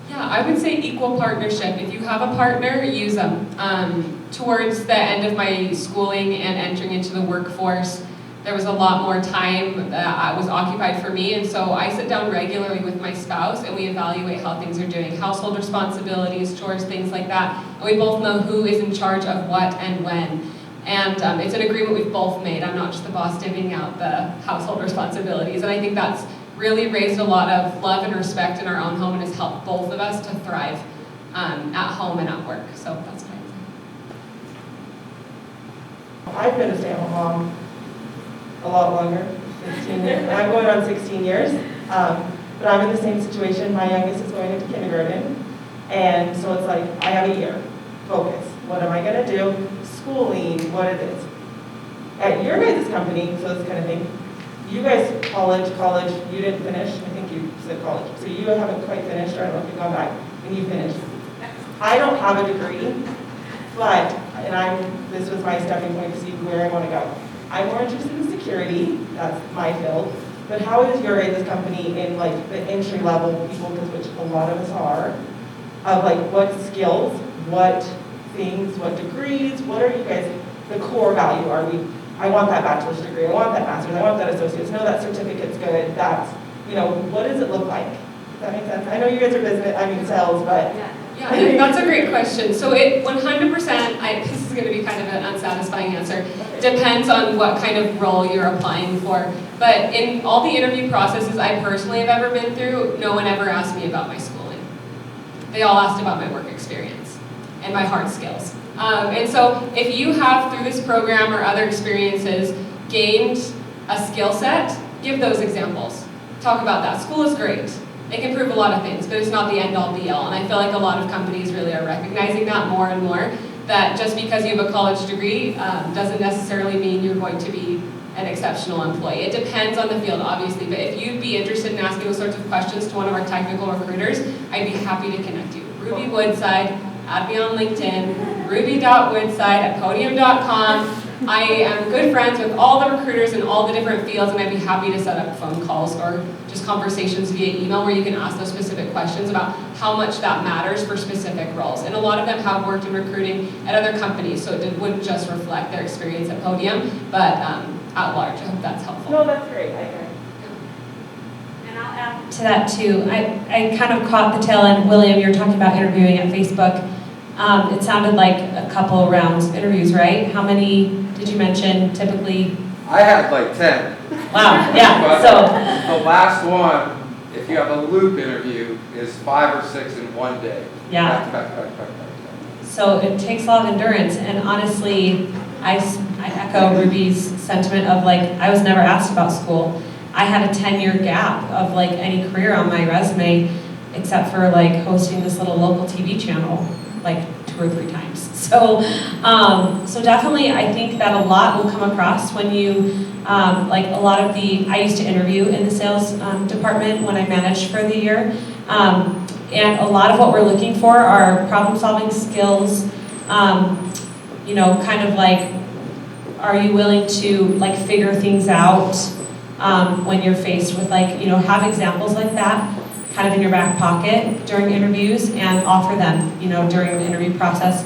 Yeah, I would say equal partnership. If you have a partner, use them. Towards the end of my schooling and entering into the workforce, there was a lot more time that was occupied for me, and so I sit down regularly with my spouse and we evaluate how things are doing, household responsibilities, chores, things like that, and we both know who is in charge of what and when. And it's an agreement we've both made. I'm not just the boss divvying out the household responsibilities, and I think that's really raised a lot of love and respect in our own home and has helped both of us to thrive at home and at work. So that's my I've been a stay-at-home mom a lot longer, 16 years. I'm going on 16 years. But I'm in the same situation. My youngest is going into kindergarten. And so it's like, I have a year. Focus. What am I going to do? Schooling, what it is. At your guys' company, so this kind of thing, you guys, college, you didn't finish. I think you said college. So you haven't quite finished, or I don't know if you've gone back, and you finished. I don't have a degree, but, this was my stepping point to see where I want to go. I'm more interested in security, that's my field, but how is your guys' company in like the entry level people, because which a lot of us are, of like what skills, what things, what degrees, what are you guys, the core value are we, I want that bachelor's degree, I want that master's, I want that associate's, no, that certificate's good, that's, what does it look like? Does that make sense? I know you guys are sales, but. Yeah, I think that's a great question. So it 100%, this is going to be kind of an unsatisfying answer, depends on what kind of role you're applying for. But in all the interview processes I personally have ever been through, no one ever asked me about my schooling. They all asked about my work experience and my hard skills. And so if you have, through this program or other experiences, gained a skill set, give those examples. Talk about that. School is great. It can prove a lot of things, but it's not the end-all be-all. And I feel like a lot of companies really are recognizing that more and more, that just because you have a college degree doesn't necessarily mean you're going to be an exceptional employee. It depends on the field, obviously, but if you'd be interested in asking those sorts of questions to one of our technical recruiters, I'd be happy to connect you. Ruby Woodside, add me on LinkedIn, ruby.woodside@podium.com. I am good friends with all the recruiters in all the different fields, and I'd be happy to set up phone calls or just conversations via email where you can ask those specific questions about how much that matters for specific roles. And a lot of them have worked in recruiting at other companies, so it wouldn't just reflect their experience at Podium, but at large. I hope that's helpful. No, that's great. I agree. And I'll add to that too. I kind of caught the tail end. William, you were talking about interviewing at Facebook. It sounded like a couple rounds interviews, right? How many did you mention typically? I had like 10. Wow, yeah. But So the last one, if you have a loop interview, is 5 or 6 in one day. Yeah. Back. So it takes a lot of endurance, and honestly, I echo Ruby's sentiment of like, I was never asked about school. I had a 10-year gap of like any career on my resume, except for like hosting this little local TV channel like 2 or 3 times. So definitely I think that a lot will come across when you, like a lot of I used to interview in the sales department when I managed for the year. And a lot of what we're looking for are problem-solving skills, kind of like, are you willing to like figure things out when you're faced with like, have examples like that kind of in your back pocket during interviews and offer them, during the interview process.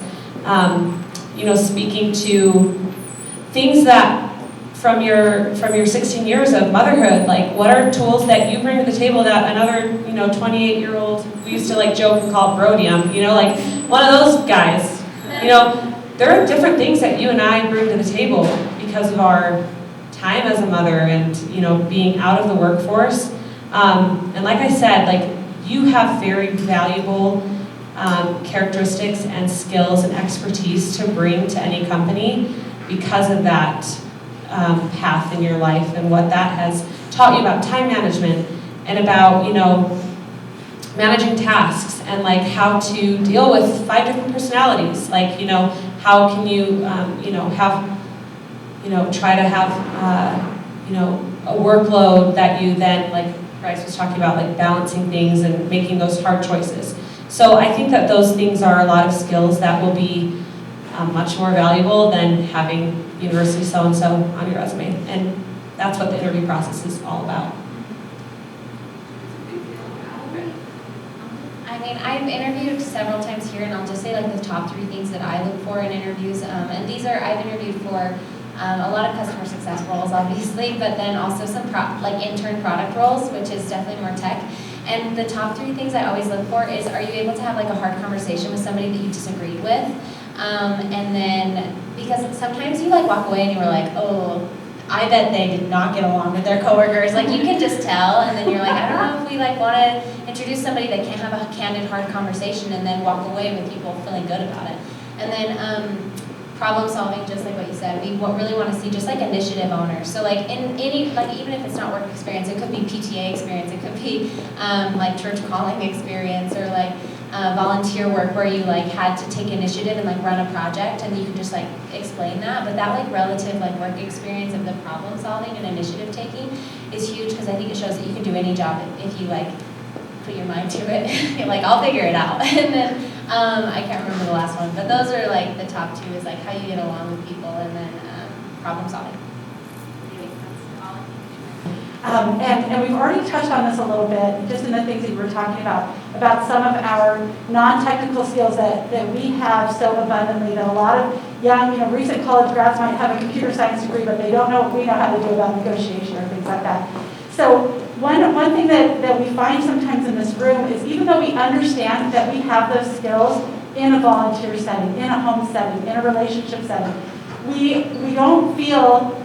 Speaking to things that from your 16 years of motherhood, like what are tools that you bring to the table that another, 28-year-old, we used to like joke and call it Podium, like one of those guys, there are different things that you and I bring to the table because of our time as a mother and, being out of the workforce. And like I said, like you have very valuable characteristics and skills and expertise to bring to any company because of that path in your life and what that has taught you about time management and about, managing tasks and like how to deal with 5 different personalities. Like, how can you, try to have, a workload that you then, like Bryce was talking about, like balancing things and making those hard choices. So I think that those things are a lot of skills that will be much more valuable than having university so-and-so on your resume. And that's what the interview process is all about. I mean, I've interviewed several times here, and I'll just say like the top 3 things that I look for in interviews. And these are, I've interviewed for a lot of customer success roles, obviously, but then also some intern product roles, which is definitely more tech. And the top 3 things I always look for is, are you able to have like a hard conversation with somebody that you disagreed with? And then, because sometimes you like walk away and you were like, oh, I bet they did not get along with their coworkers. Like you can just tell, and then you're like, I don't know if we like want to introduce somebody that can't have a candid, hard conversation and then walk away with people feeling good about it. And then problem solving, just like what you said. We really want to see just like initiative owners. So like in any, like even if it's not work experience, it could be PTA experience, it could be like church calling experience, or like volunteer work where you like had to take initiative and like run a project, and you could just like explain that. But that like relative like work experience of the problem solving and initiative taking is huge, because I think it shows that you can do any job if you like put your mind to it. You're like, I'll figure it out. And then I can't remember the last one, but those are like the top two, is like how you get along with people, and then problem solving. And we've already touched on this a little bit, just in the things that you were talking about some of our non-technical skills that we have so abundantly, that a lot of young, recent college grads might have a computer science degree, but they don't know what we know how to do about negotiation or things like that. So one thing that we find sometimes in this room is, even though we understand that we have those skills in a volunteer setting, in a home setting, in a relationship setting, we don't feel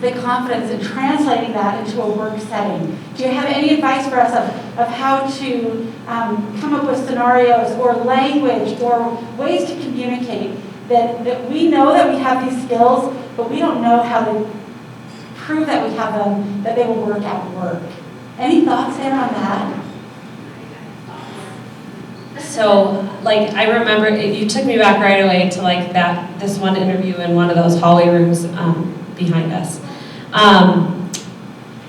the confidence in translating that into a work setting. Do you have any advice for us of how to come up with scenarios or language or ways to communicate that we know that we have these skills, but we don't know how to prove that we have them, that they will work at work? Any thoughts there on that? So, like, I remember, you took me back right away to, like, this one interview in one of those hallway rooms behind us.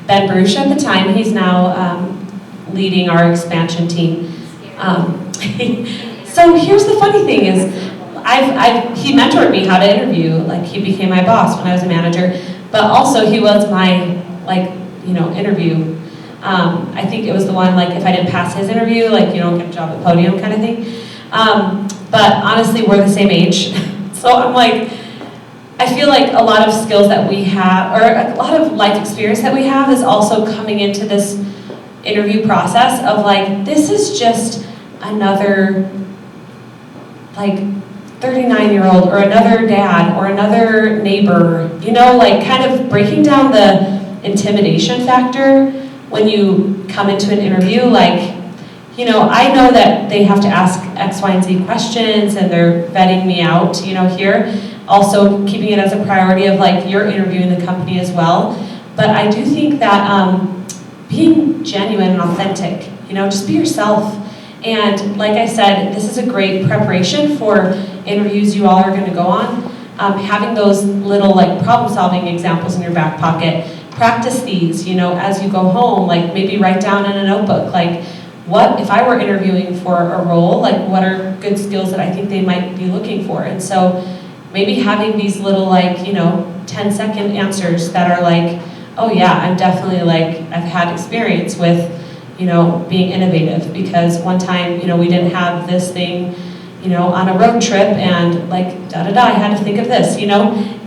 Ben Bruce at the time, he's now leading our expansion team. So here's the funny thing is, he mentored me how to interview. Like, he became my boss when I was a manager, but also he was my, interview. I think it was the one, like, if I didn't pass his interview, like, you don't get a job at Podium kind of thing. But honestly, we're the same age. So I'm like, I feel like a lot of skills that we have, or a lot of life experience that we have, is also coming into this interview process of like, this is just another, like, 39-year-old or another dad or another neighbor, like kind of breaking down the intimidation factor when you come into an interview. Like, I know that they have to ask X, Y, and Z questions, and they're vetting me out, here. Also keeping it as a priority of like, you're interviewing the company as well. But I do think that being genuine and authentic, just be yourself. And like I said, this is a great preparation for interviews you all are going to go on. Having those little like problem-solving examples in your back pocket. Practice these, as you go home. Like, maybe write down in a notebook, like, what if I were interviewing for a role, like, what are good skills that I think they might be looking for? And so maybe having these little, like, 10-second answers that are like, oh yeah, I'm definitely like, I've had experience with, being innovative, because one time, we didn't have this thing, on a road trip, and like, I had to think of this,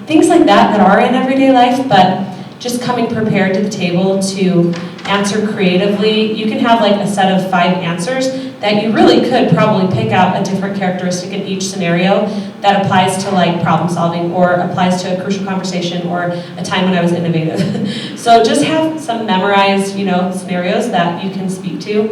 things like that are in everyday life, but just coming prepared to the table to answer creatively. You can have like a set of 5 answers that you really could probably pick out a different characteristic in each scenario that applies to like problem solving, or applies to a crucial conversation, or a time when I was innovative. So just have some memorized, scenarios that you can speak to,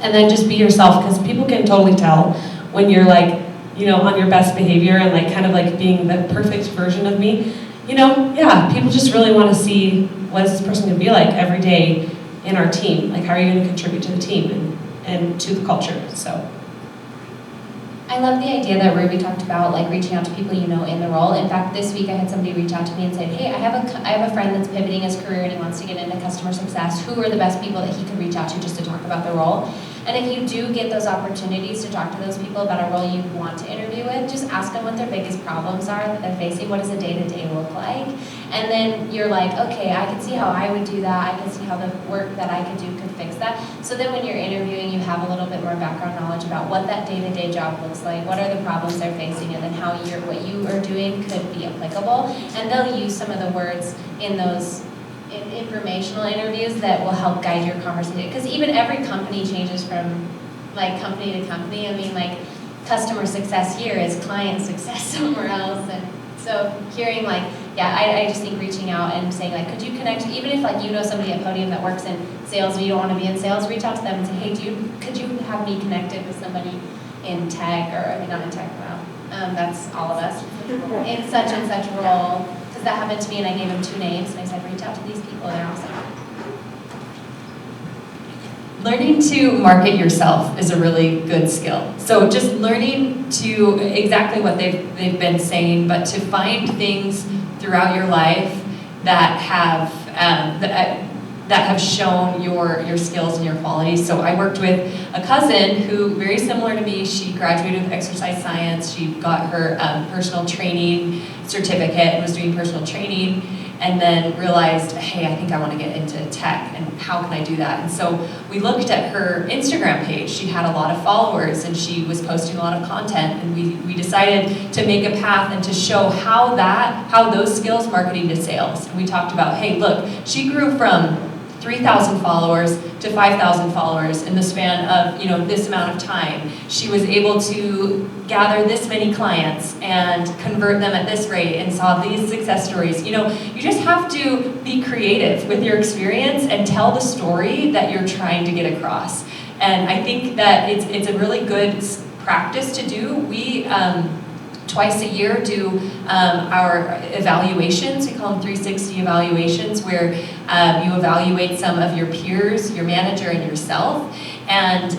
and then just be yourself, because people can totally tell when you're like, on your best behavior and like kind of like being the perfect version of me. People just really want to see, what is this person going to be like every day in our team? Like, how are you going to contribute to the team and to the culture? So, I love the idea that Ruby talked about, like, reaching out to people in the role. In fact, this week I had somebody reach out to me and say, hey, I have a friend that's pivoting his career and he wants to get into customer success. Who are the best people that he could reach out to just to talk about the role? And if you do get those opportunities to talk to those people about a role you want to interview with, just ask them what their biggest problems are that they're facing. What does a day-to-day look like? And then you're like, okay, I can see how I would do that. I can see how the work that I could do could fix that. So then when you're interviewing, you have a little bit more background knowledge about what that day-to-day job looks like, what are the problems they're facing, and then how what you are doing could be applicable. And they'll use some of the words in those informational interviews that will help guide your conversation, because even every company changes from like company to company. I mean, like, customer success here is client success somewhere else. And so hearing like, I just think reaching out and saying like, could you connect, even if like somebody at Podium that works in sales, but you don't want to be in sales, reach out to them and say, hey, could you have me connected with somebody in tech, or I mean not in tech, that's all of us, in such and such role, because that happened to me and I gave him 2 names and I said, reach out to these people, they're awesome. Learning to market yourself is a really good skill. So just learning to exactly what they've been saying, but to find things throughout your life that have that have shown your skills and your qualities. So I worked with a cousin who, very similar to me, she graduated with exercise science. She got her personal training certificate and was doing personal training, and then realized, hey, I think I want to get into tech, and how can I do that? And so we looked at her Instagram page. She had a lot of followers, and she was posting a lot of content, and we decided to make a path and to show how those skills, marketing to sales. And we talked about, hey, look, she grew from 3,000 followers to 5,000 followers in the span of this amount of time. She was able to gather this many clients and convert them at this rate, and saw these success stories. You just have to be creative with your experience and tell the story that you're trying to get across. And I think that it's a really good practice to do. We twice a year do our evaluations. We call them 360 evaluations, where you evaluate some of your peers, your manager, and yourself. And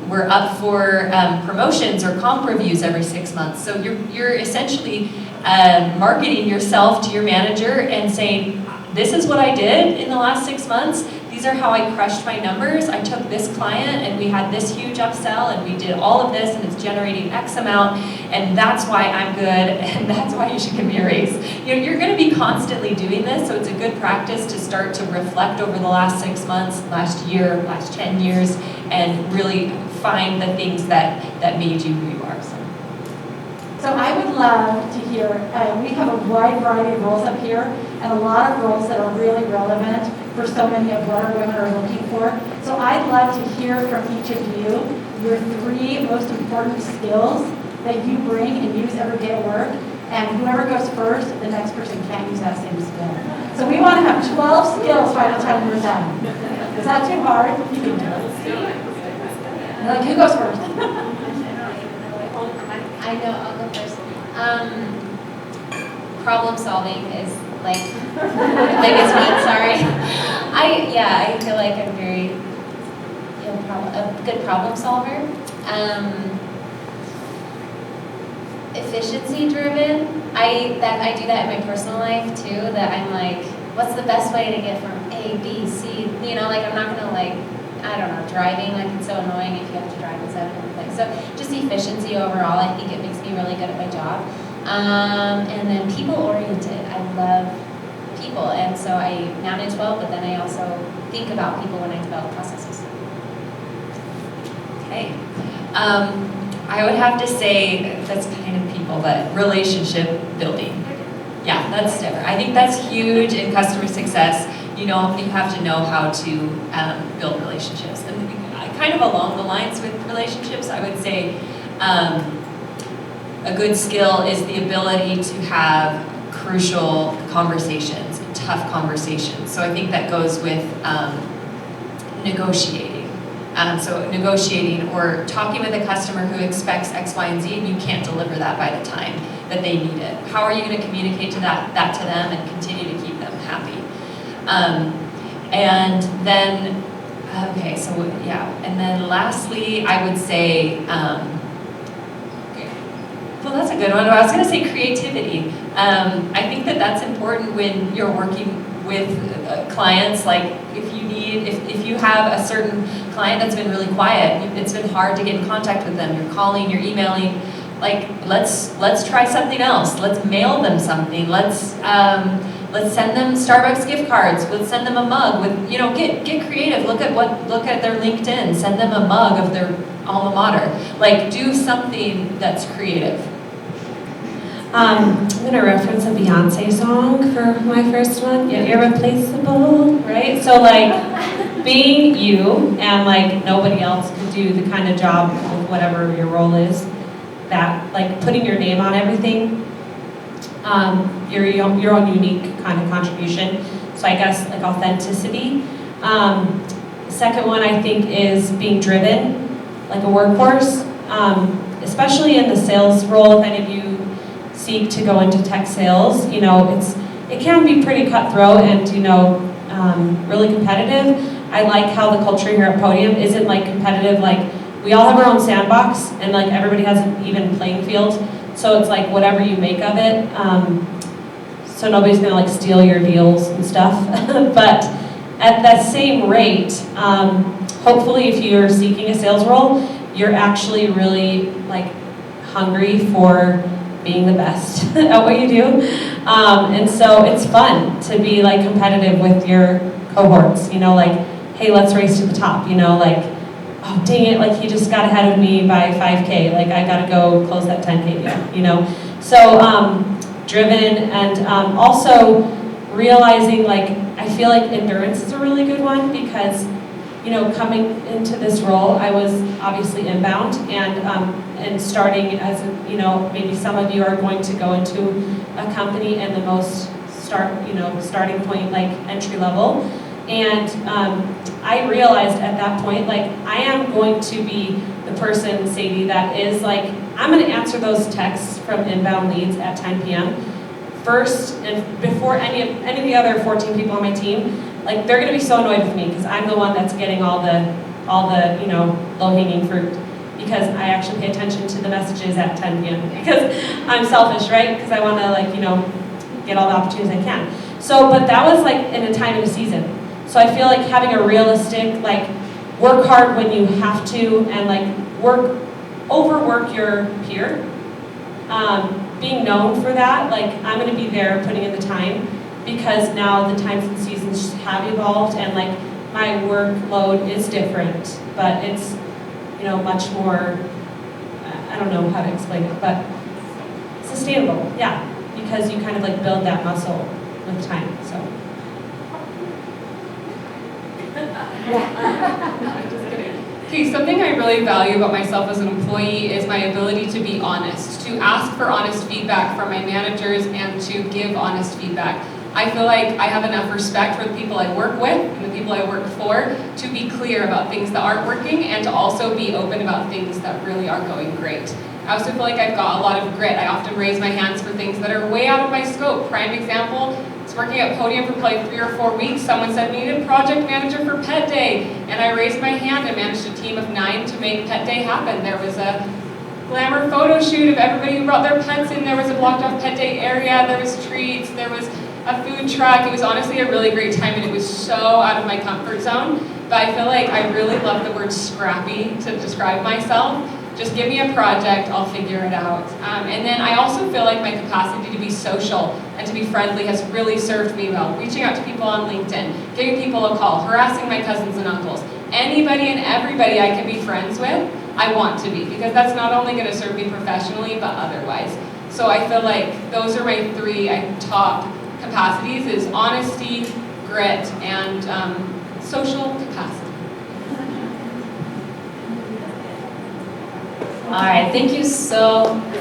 we're up for promotions or comp reviews every 6 months. So you're essentially marketing yourself to your manager and saying, this is what I did in the last 6 months. These are how I crushed my numbers. I took this client and we had this huge upsell and we did all of this and it's generating X amount, and that's why I'm good, and that's why you should give me a raise. You're going to be constantly doing this, so it's a good practice to start to reflect over the last 6 months, last year, last 10 years, and really find the things that made you who you are. So I would love to hear, we have a wide variety of roles up here, and a lot of roles that are really relevant for so many of what our women are looking for. So I'd love to hear from each of you your 3 most important skills that you bring and use every day at work, and whoever goes first, the next person can't use that same skill. So we want to have 12 skills by the time we're done. Is that too hard? You can do it. Like, who goes first? I know, I'll go first. Problem solving is like the biggest one, sorry. I feel like I'm very a good problem solver. Efficiency driven. I do that in my personal life too, that I'm like, what's the best way to get from A, B, C? I'm not gonna driving, it's so annoying if you have to drive in 7 different places. So just efficiency overall, I think it makes me really good at my job. And then people-oriented. I love people, and so I manage well, but then I also think about people when I develop processes. Okay. I would have to say that's kind of people, but relationship building. Yeah, that's different. I think that's huge in customer success. You have to know how to build relationships. And kind of along the lines with relationships, I would say a good skill is the ability to have crucial conversations, tough conversations. So I think that goes with negotiating. So negotiating or talking with a customer who expects X, Y, and Z, and you can't deliver that by the time that they need it. How are you going to communicate that to them and continue to keep them happy? And then, and then lastly, I would say, well, that's a good one. I was going to say creativity. I think that's important when you're working with clients. Like if you have a certain client that's been really quiet, it's been hard to get in contact with them. You're calling, you're emailing. Let's try something else. Let's mail them something. Let's send them Starbucks gift cards. Let's send them a mug with, get creative. Look at their LinkedIn. Send them a mug of their alma mater. Do something that's creative. I'm going to reference a Beyonce song for my first one. Irreplaceable, right? So being you and nobody else could do the kind of job with whatever your role is, that putting your name on everything, your own unique kind of contribution. So I guess authenticity. The second one I think is being driven, like a workhorse. especially in the sales role, if any of you seek to go into tech sales, you know, it can be pretty cutthroat and, you know, really competitive. I like how the culture here at Podium isn't like competitive, like we all have our own sandbox and like everybody has an even playing field. So it's like whatever you make of it. So nobody's gonna like steal your deals and stuff. But at that same rate, hopefully if you're seeking a sales role, you're actually really like hungry for being the best at what you do. And so it's fun to be like competitive with your cohorts, you know, like, hey, let's race to the top, you know, like, oh, dang it, like he just got ahead of me by 5K, like I gotta go close that 10K deal, you know? So driven and also realizing like, I feel like endurance is a really good one because, you know, coming into this role, I was obviously inbound and starting as, you know, maybe some of you are going to go into a company and the most starting point, like entry level. And I realized at that point, like, I am going to be the person, Zadie, that is like, I'm going to answer those texts from inbound leads at 10 p.m. first, and before any of the other 14 people on my team, like, they're going to be so annoyed with me because I'm the one that's getting all the you know, low-hanging fruit because I actually pay attention to the messages at 10 p.m. because I'm selfish, right? Because I want to, like, you know, get all the opportunities I can. So, but that was like in a time of the season. So I feel like having a realistic, like, work hard when you have to and like overwork your peer. Being known for that, like, I'm going to be there putting in the time because now the times and seasons have evolved and like my workload is different, but it's, you know, much more, I don't know how to explain it, but sustainable, yeah, because you kind of like build that muscle with time, so. Okay, something I really value about myself as an employee is my ability to be honest, to ask for honest feedback from my managers and to give honest feedback. I feel like I have enough respect for the people I work with and the people I work for to be clear about things that aren't working and to also be open about things that really are going great. I also feel like I've got a lot of grit. I often raise my hands for things that are way out of my scope. Prime example, I was working at Podium for probably 3 or 4 weeks. Someone said we need a project manager for Pet Day. And I raised my hand and managed a team of 9 to make Pet Day happen. There was a glamour photo shoot of everybody who brought their pets in. There was a blocked off Pet Day area. There was treats. There was a food truck. It was honestly a really great time and it was so out of my comfort zone. But I feel like I really love the word scrappy to describe myself. Just give me a project, I'll figure it out. And then I also feel like my capacity to be social and to be friendly has really served me well. Reaching out to people on LinkedIn, giving people a call, harassing my cousins and uncles. Anybody and everybody I can be friends with, I want to be, because that's not only going to serve me professionally, but otherwise. So I feel like those are my 3 top capacities, is honesty, grit, and social capacity. All right, thank you so much.